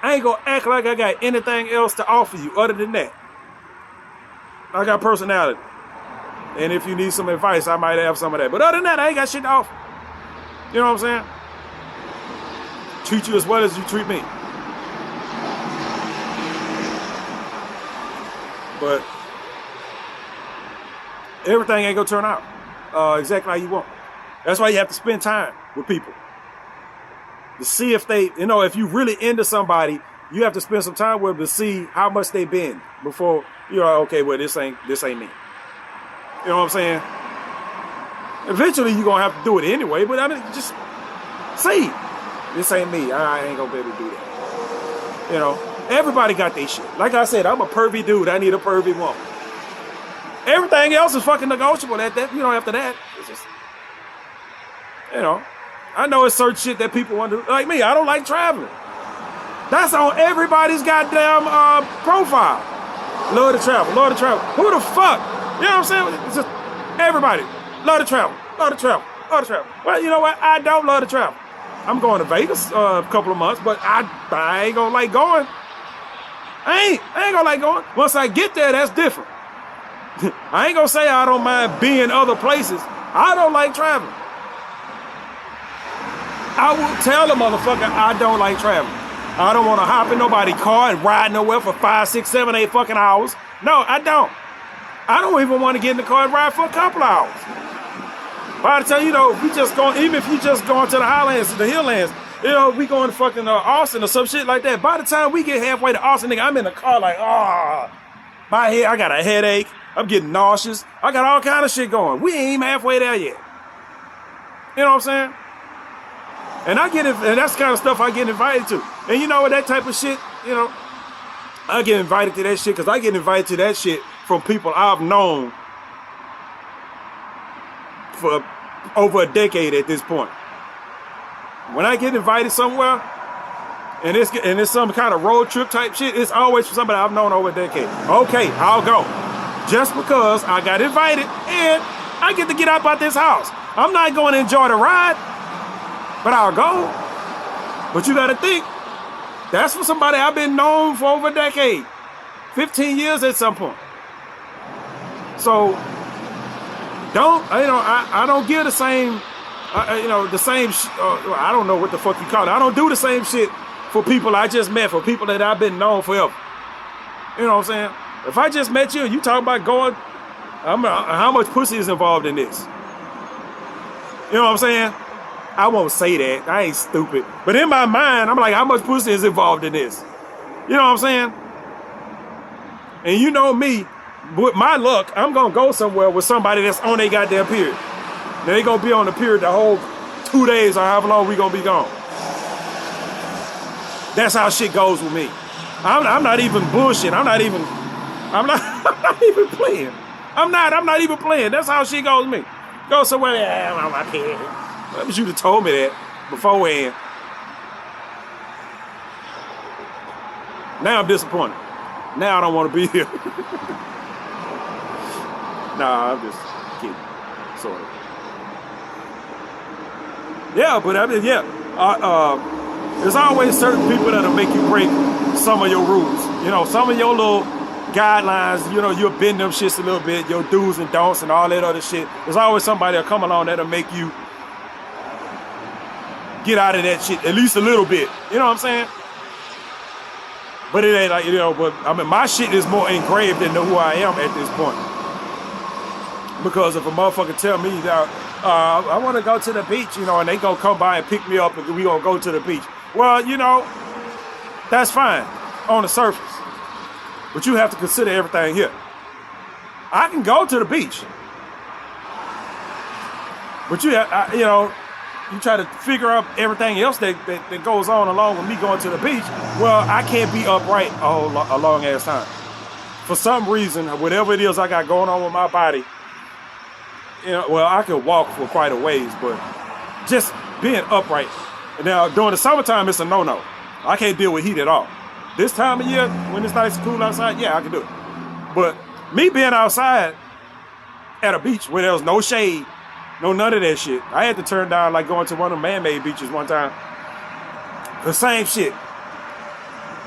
I ain't gonna act like I got anything else to offer you other than that. I got personality. And if you need some advice, I might have some of that. But other than that, I ain't got shit to offer. You know what I'm saying? Treat you as well as you treat me. But everything ain't gonna turn out exactly how you want. That's why you have to spend time with people. To see if they, if you really into somebody, you have to spend some time with them to see how much they been before you're like, okay, well, this ain't me. You know what I'm saying? Eventually you're gonna have to do it anyway, but I mean, just see. This ain't me. I ain't gonna be able to do that. Everybody got their shit. Like I said, I'm a pervy dude. I need a pervy woman. Everything else is fucking negotiable after that. It's just, I know it's certain shit that people want to do. Like me, I don't like traveling. That's on everybody's goddamn profile. Love to travel. Who the fuck? You know what I'm saying? It's just everybody. Love to travel. Well, you know what? I don't love to travel. I'm going to Vegas a couple of months, but I ain't gonna like going. I ain't gonna like going. Once I get there, that's different. I ain't gonna say I don't mind being other places. I don't like traveling. I will tell a motherfucker I don't like traveling. I don't want to hop in nobody's car and ride nowhere for 5, 6, 7, 8 fucking hours. No, I don't. I don't even want to get in the car and ride for a couple hours. By the time, if we just going, even if you just going to the Highlands, the Hilllands, we going to fucking Austin or some shit like that. By the time we get halfway to Austin, nigga, I'm in the car like, my head, I got a headache. I'm getting nauseous. I got all kind of shit going. We ain't even halfway there yet. You know what I'm saying? And and that's the kind of stuff I get invited to. And you know what, that type of shit, I get invited to that shit because I get invited to that shit from people I've known for over a decade at this point. When I get invited somewhere and it's some kind of road trip type shit, it's always for somebody I've known over a decade. Okay, I'll go. Just because I got invited and I get to get out about this house. I'm not going to enjoy the ride, but I'll go. But you got to think, that's for somebody I've been known for over a decade. 15 years at some point. So, I don't give the same, I don't know what the fuck you call it. I don't do the same shit for people I just met, for people that I've been known forever. You know what I'm saying? If I just met you and you talk about going, how much pussy is involved in this? You know what I'm saying? I won't say that. I ain't stupid. But in my mind, I'm like, how much pussy is involved in this? You know what I'm saying? And you know me, with my luck, I'm going to go somewhere with somebody that's on their goddamn period. They going to be on the period the whole 2 days or however long we going to be gone. That's how shit goes with me. I'm not even bullshit. I'm not even playing. I'm not even playing. That's how shit goes with me. Go somewhere, I'm on my period. I wish you'd have told me that beforehand. Now I'm disappointed. Now I don't want to be here. Nah, I'm just kidding. Sort of. Yeah, but I mean, there's always certain people that'll make you break some of your rules. Some of your little guidelines, you'll bend them shits a little bit, your do's and don'ts and all that other shit. There's always somebody that'll come along that'll make you get out of that shit at least a little bit. You know what I'm saying? But it ain't like, you know, but I mean, my shit is more engraved in who I am at this point. Because if a motherfucker tell me that, I want to go to the beach, you know, and they gonna come by and pick me up and we gonna go to the beach. Well, you know, that's fine on the surface. But you have to consider everything here. I can go to the beach. But you know, you try to figure out everything else that goes on along with me going to the beach. Well, I can't be upright a long ass time. For some reason, whatever it is I got going on with my body, you know, well, I could walk for quite a ways, but just being upright. Now, during the summertime, it's a no-no. I can't deal with heat at all. This time of year, when it's nice and cool outside, yeah, I can do it. But me being outside at a beach where there was no shade, no none of that shit, I had to turn down like going to one of the man-made beaches one time. The same shit.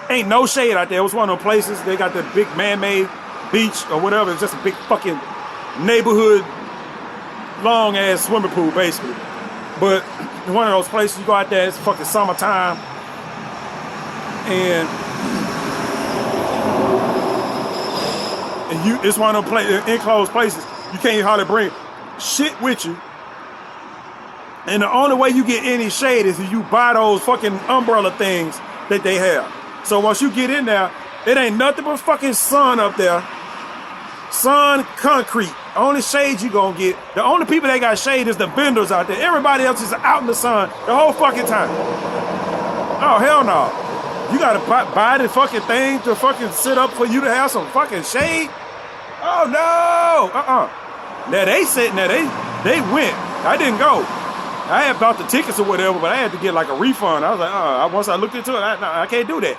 Ain't no shade out there. It was one of them places, they got the big man-made beach or whatever. It's just a big fucking neighborhood long ass swimming pool basically. But in one of those places you go out there, it's fucking summertime, and it's one of them enclosed places. You can't hardly bring shit with you. And the only way you get any shade is if you buy those fucking umbrella things that they have. So once you get in there, it ain't nothing but fucking sun up there. Sun, concrete. Only shade you gonna get. The only people that got shade is the vendors out there. Everybody else is out in the sun the whole fucking time. Oh, hell no. You gotta buy the fucking thing to fucking sit up for you to have some fucking shade? Oh, no. Now, they sitting there. They went. I didn't go. I had bought the tickets or whatever, but I had to get like a refund. I was like, once I looked into it, I can't do that.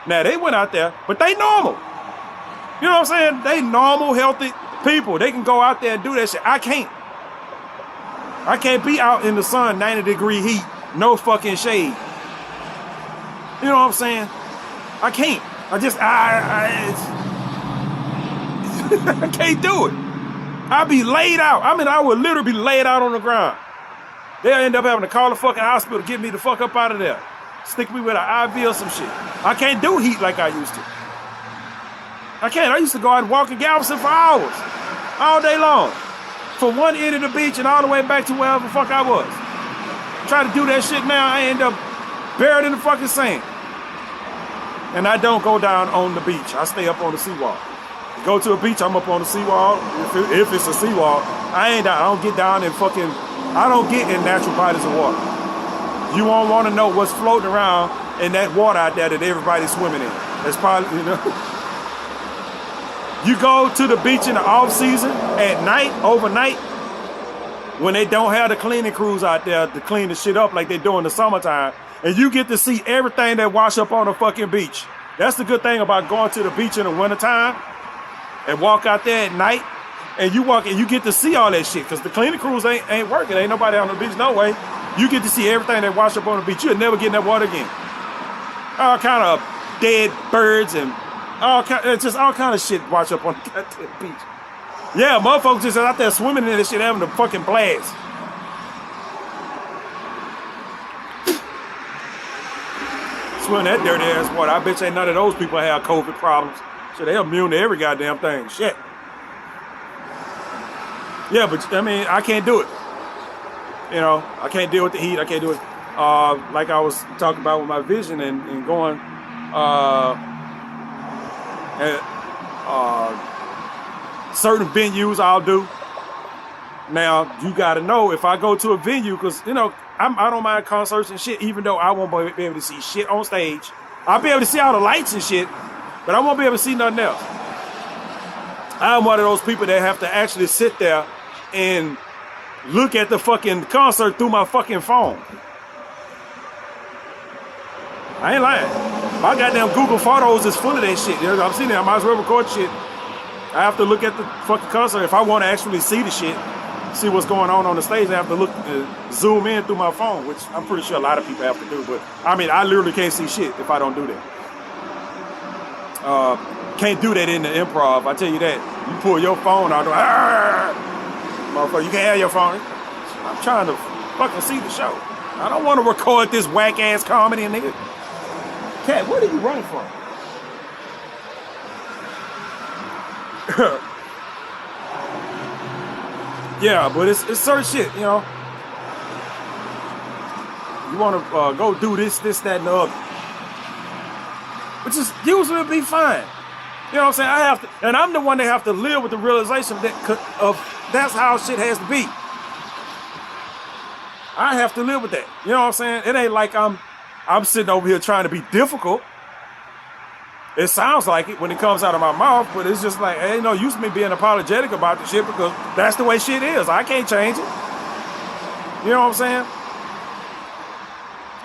Now, they went out there, but they normal. You know what I'm saying? They normal, healthy people. They can go out there and do that shit. I can't. I can't be out in the sun, 90-degree heat, no fucking shade. You know what I'm saying? I can't. I can't do it. I'll be laid out. I mean, I would literally be laid out on the ground. They'll end up having to call the fucking hospital to get me the fuck up out of there. Stick me with an IV or some shit. I can't do heat like I used to. I can't. I used to go out and walk in Galveston for hours. All day long. From one end of the beach and all the way back to wherever the fuck I was. Try to do that shit now, I end up buried in the fucking sand. And I don't go down on the beach. I stay up on the seawall. Go to a beach, I'm up on the seawall. If it's a seawall, I don't get down in fucking, I don't get in natural bodies of water. You won't want to know what's floating around in that water out there that everybody's swimming in. That's probably, you know. You go to the beach in the off season at night, overnight, when they don't have the cleaning crews out there to clean the shit up like they do in the summertime, and you get to see everything that wash up on the fucking beach. That's the good thing about going to the beach in the wintertime and walk out there at night, and you walk and you get to see all that shit, because the cleaning crews ain't working. Ain't nobody on the beach, no way. You get to see everything that wash up on the beach. You'll never get in that water again. All kind of dead birds and all kind of shit wash up on the goddamn beach. Yeah, motherfuckers just out there swimming in this shit, having a fucking blast. Swimming that dirty ass water. I bet you ain't none of those people have COVID problems. Shit, they're immune to every goddamn thing. Shit. Yeah, but I mean, I can't do it. You know, I can't deal with the heat. I can't do it. Like I was talking about with my vision and going, certain venues I'll do. Now, you got to know if I go to a venue, because, you know, I don't mind concerts and shit, even though I won't be able to see shit on stage. I'll be able to see all the lights and shit, but I won't be able to see nothing else. I'm one of those people that have to actually sit there and look at the fucking concert through my fucking phone. I ain't lying. My goddamn Google Photos is full of that shit. You know, I'm sitting there, I might as well record shit. I have to look at the fucking concert. If I want to actually see the shit, see what's going on the stage, I have to look, zoom in through my phone, which I'm pretty sure a lot of people have to do. But I mean, I literally can't see shit if I don't do that. Can't do that in the improv, I tell you that. You pull your phone out, motherfucker, you can't have your phone. I'm trying to fucking see the show. I don't want to record this whack ass comedy, nigga. Cat, where are you running from? Yeah, but it's certain shit, you know. You want to go do this, that, and the other. Which is usually be fine. You know what I'm saying? I have to, and I'm the one that have to live with the realization that's how shit has to be. I have to live with that. You know what I'm saying? It ain't like I'm sitting over here trying to be difficult. It sounds like it when it comes out of my mouth, but it's just like, ain't no use me being apologetic about the shit because that's the way shit is. I can't change it. You know what I'm saying?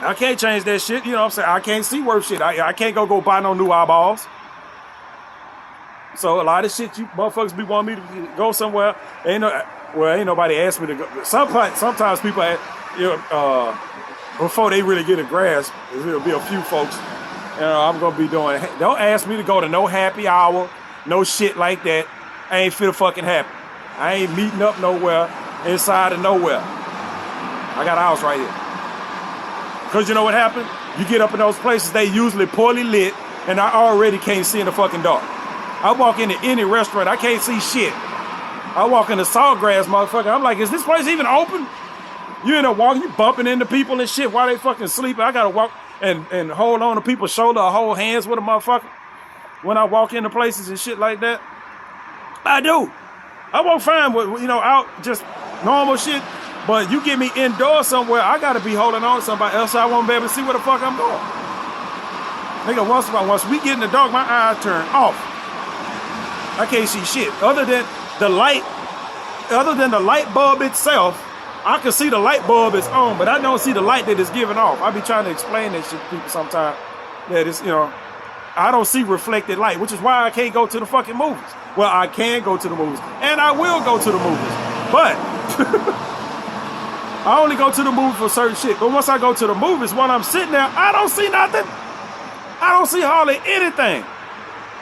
I can't change that shit. You know what I'm saying? I can't see worth shit. I can't go buy no new eyeballs. So a lot of shit you motherfuckers be wanting me to go somewhere. Ain't nobody asked me to go. Sometimes people ask, before they really get a grasp, there'll be a few folks, I'm gonna be doing. Don't ask me to go to no happy hour, no shit like that. I ain't feel fucking happy. I ain't meeting up nowhere, inside of nowhere. I got a house right here. Cause you know what happened? You get up in those places, they usually poorly lit, and I already can't see in the fucking dark. I walk into any restaurant, I can't see shit. I walk into Sawgrass, motherfucker. I'm like, is this place even open? You in there walking, you bumping into people and shit while they fucking sleeping. I gotta walk and hold on to people's shoulder or hold hands with a motherfucker when I walk into places and shit like that. I do. I won't find out just normal shit. But you get me indoors somewhere, I gotta be holding on to somebody else so I won't be able to see where the fuck I'm going. Nigga, once we get in the dark, my eyes turn off. I can't see shit. Other than the light bulb itself, I can see the light bulb is on, but I don't see the light that is giving off. I be trying to explain that shit to people sometimes. That it's, I don't see reflected light, which is why I can't go to the fucking movies. Well, I can go to the movies, and I will go to the movies, but I only go to the movie for certain shit. But once I go to the movies, when I'm sitting there, I don't see nothing. I don't see hardly anything.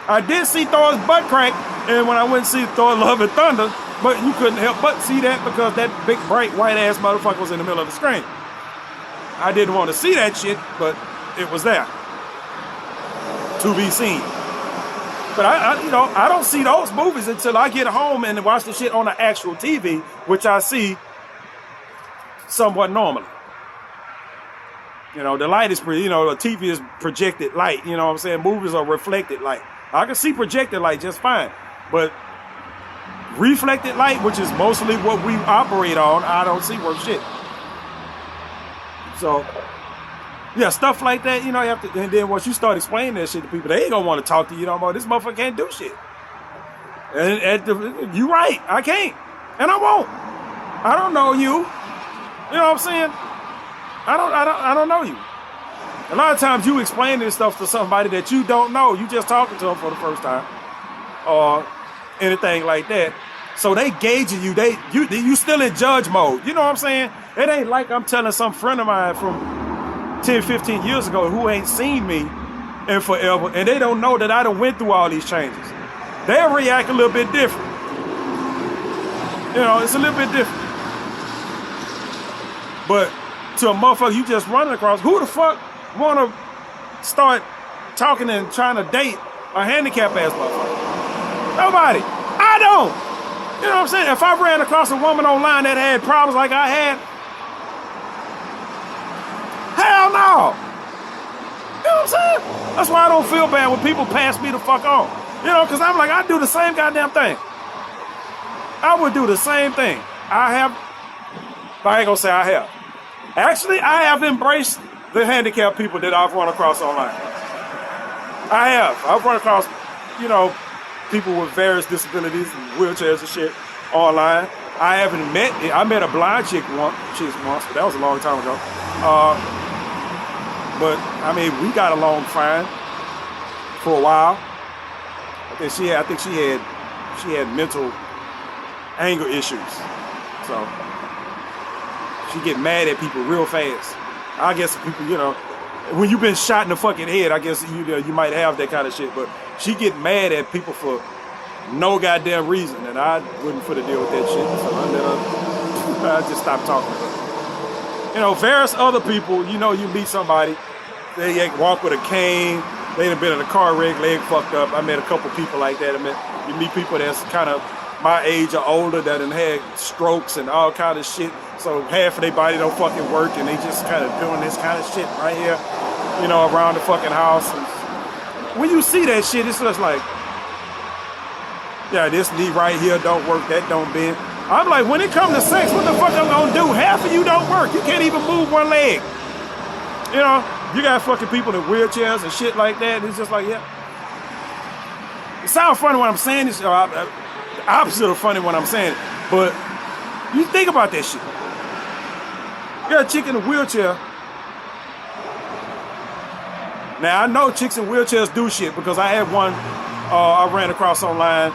I did see Thor's butt crack, and when I went to see Thor Love and Thunder, but you couldn't help but see that because that big, bright, white-ass motherfucker was in the middle of the screen. I didn't want to see that shit, but it was there to be seen. But I don't see those movies until I get home and watch the shit on the actual TV, which I see somewhat normally. The light is the TV is projected light, you know what I'm saying? Movies are reflected light. I can see projected light just fine, but reflected light, which is mostly what we operate on, I don't see worth shit. So, yeah, stuff like that, you have to, and then once you start explaining that shit to people, they ain't gonna want to talk to you no more. This motherfucker can't do shit. And you right, I can't, and I won't. I don't know you. You know what I'm saying? I don't know you. A lot of times you explain this stuff to somebody that you don't know. You just talking to them for the first time, or anything like that. So they gauging you. You still in judge mode. You know what I'm saying? It ain't like I'm telling some friend of mine from 10, 15 years ago who ain't seen me in forever, and they don't know that I done went through all these changes. They'll react a little bit different. It's a little bit different. But to a motherfucker you just running across, who the fuck want to start talking and trying to date a handicapped ass motherfucker? Nobody. I don't. You know what I'm saying? If I ran across a woman online that had problems like I had, hell no. You know what I'm saying? That's why I don't feel bad when people pass me the fuck on. Because I'm like, I do the same goddamn thing. I would do the same thing. I ain't gonna say I have. Actually, I have embraced the handicapped people that I've run across online. I have. I've run across, people with various disabilities and wheelchairs and shit online. I met a blind chick once, but that was a long time ago. But I mean, we got along fine for a while. I think she had mental anger issues. So she get mad at people real fast. I guess people, when you've been shot in the fucking head, I guess you might have that kind of shit. But she get mad at people for no goddamn reason, and I wouldn't put a deal with that shit. So I just stopped talking to her. Various other people, you meet somebody, they walk with a cane, they done been in a car wreck, leg fucked up. I met a couple people like that. You meet people that's kind of my age or older that done had strokes and all kind of shit. So half of their body don't fucking work, and they just kind of doing this kind of shit right here, you know, around the fucking house. And when you see that shit, it's just like, yeah, this knee right here don't work, that don't bend. I'm like, when it comes to sex, what the fuck I'm gonna do? Half of you don't work. You can't even move one leg. You know, you got fucking people in wheelchairs and shit like that. And it's just like, yeah. It sounds funny when I'm saying this, or opposite of funny when I'm saying it, but you think about that shit. You got a chick in a wheelchair. Now, I know chicks in wheelchairs do shit because I had one I ran across online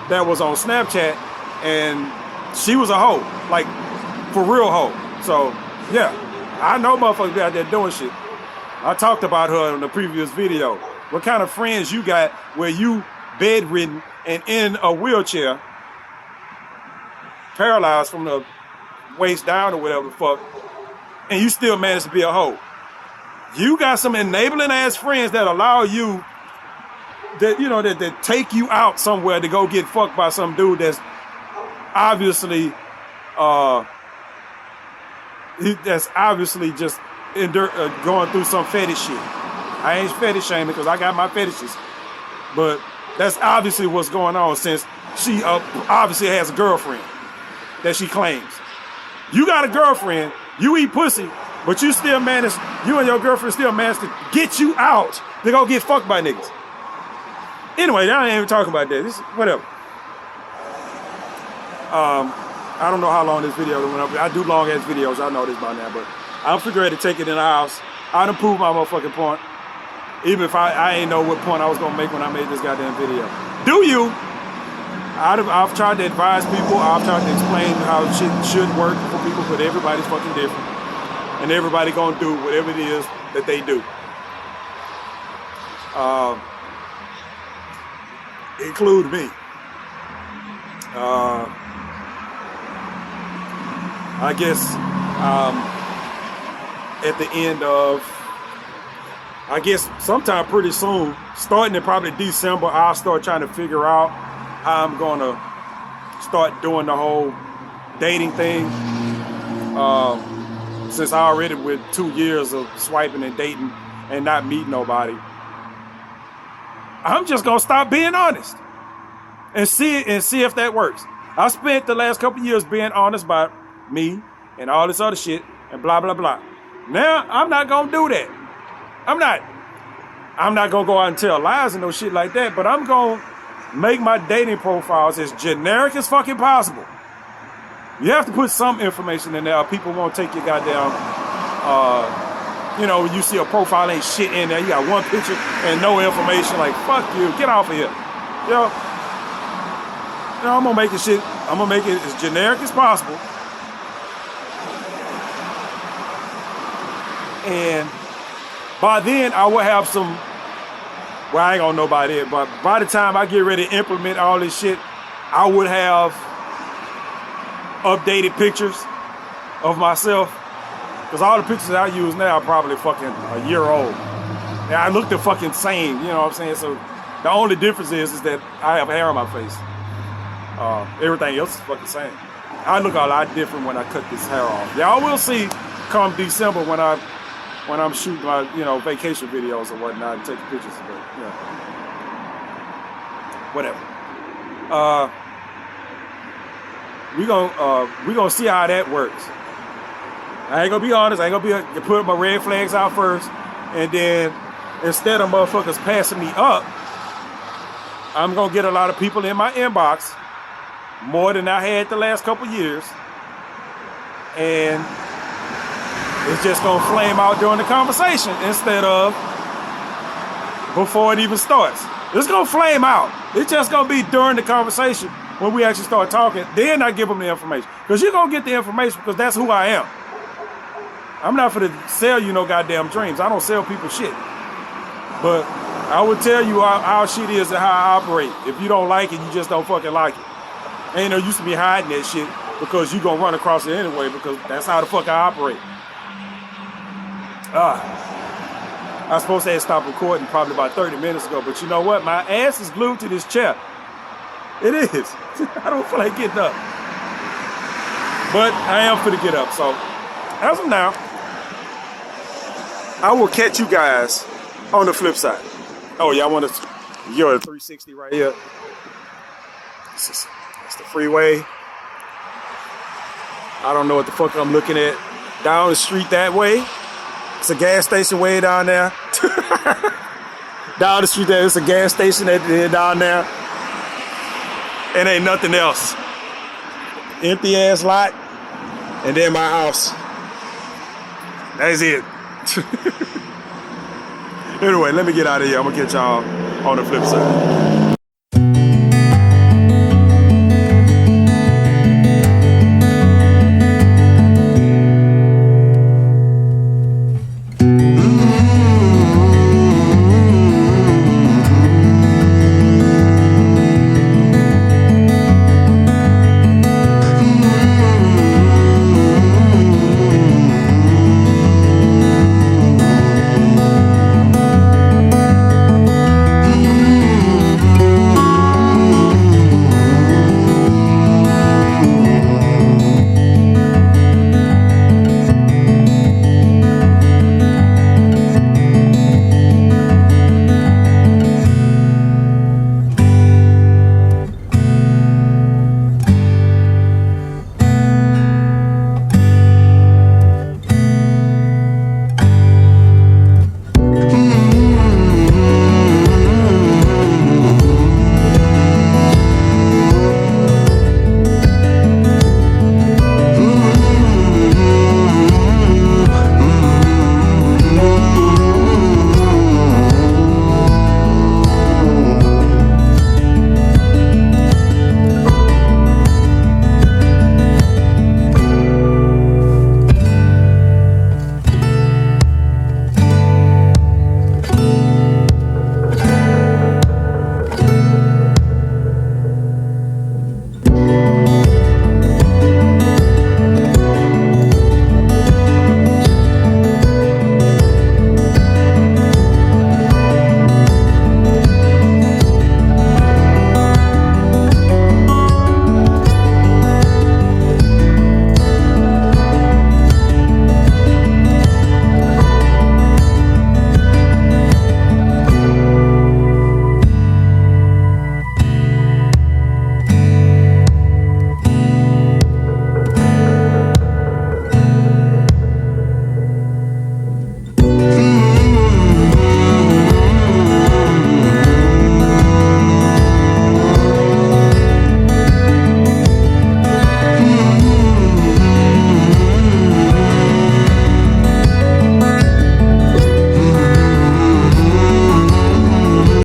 that was on Snapchat, and she was a hoe, like for real hoe. So, yeah, I know motherfuckers be out there doing shit. I talked about her in the previous video. What kind of friends you got where you bedridden and in a wheelchair, paralyzed from the waist down or whatever the fuck, and you still manage to be a hoe? You got some enabling ass friends that allow you, that, you know, that take you out somewhere to go get fucked by some dude that's obviously just going through some fetish shit. I ain't fetish shaming because I got my fetishes, but that's obviously what's going on, since she obviously has a girlfriend that she claims. You got a girlfriend, you eat pussy, but you and your girlfriend still managed to get you out to go get fucked by niggas. Anyway, I ain't even talking about that. This whatever. I don't know how long this video went up. I do long ass videos, I know this by now, but I'm figuring to take it in the house. I done proved my motherfucking point. Even if I ain't know what point I was gonna make when I made this goddamn video. Do you? I've tried to advise people, I've tried to explain how shit should work for people, but everybody's fucking different. And everybody gonna do whatever it is that they do. Include me. I guess at the end of, I guess sometime pretty soon, starting in probably December, I'll start trying to figure out how I'm gonna start doing the whole dating thing. Since I already with 2 years of swiping and dating and not meeting nobody, I'm just gonna stop being honest and see if that works. I spent the last couple years being honest about me and all this other shit and blah blah blah. Now I'm not gonna do that. I'm not gonna go out and tell lies and no shit like that, but I'm gonna make my dating profiles as generic as fucking possible. You have to put some information in there. People won't take your goddamn, you know, when you see a profile ain't shit in there, you got one picture and no information, like, fuck you, get off of here. You know, I'm gonna make it as generic as possible. And by then I will have some, well, I ain't gonna know by then, but by the time I get ready to implement all this shit, I would have updated pictures of myself, because all the pictures I use now are probably fucking a year old. And I look the fucking same, you know what I'm saying? So the only difference is that I have hair on my face. Everything else is fucking same. I look a lot different when I cut this hair off. Y'all will see come December when I'm shooting my, you know, vacation videos or whatnot and taking pictures of it, you know. Whatever. We gonna see how that works. I ain't gonna be honest. I ain't gonna be put my red flags out first, and then instead of motherfuckers passing me up, I'm gonna get a lot of people in my inbox, more than I had the last couple years, and it's just gonna flame out during the conversation instead of before it even starts. It's gonna flame out. It's just gonna be during the conversation. When we actually start talking, then I give them the information. Because you're going to get the information because that's who I am. I'm not for to sell you no goddamn dreams. I don't sell people shit. But I would tell you how shit is and how I operate. If you don't like it, you just don't fucking like it. Ain't no use to be hiding that shit because you're going to run across it anyway, because that's how the fuck I operate. I was supposed to have stopped recording probably about 30 minutes ago, but you know what? My ass is glued to this chair. It is. I don't feel like getting up. But I am finna get up, so as of now, I will catch you guys on the flip side. Oh, y'all want to, you're at 360 right here. That's the freeway. I don't know what the fuck I'm looking at. Down the street that way. It's a gas station way down there. Down the street there, it's a gas station down there. And ain't nothing else. Empty ass lot. And then my house. That's it. Anyway, let me get out of here. I'm gonna catch y'all on the flip side.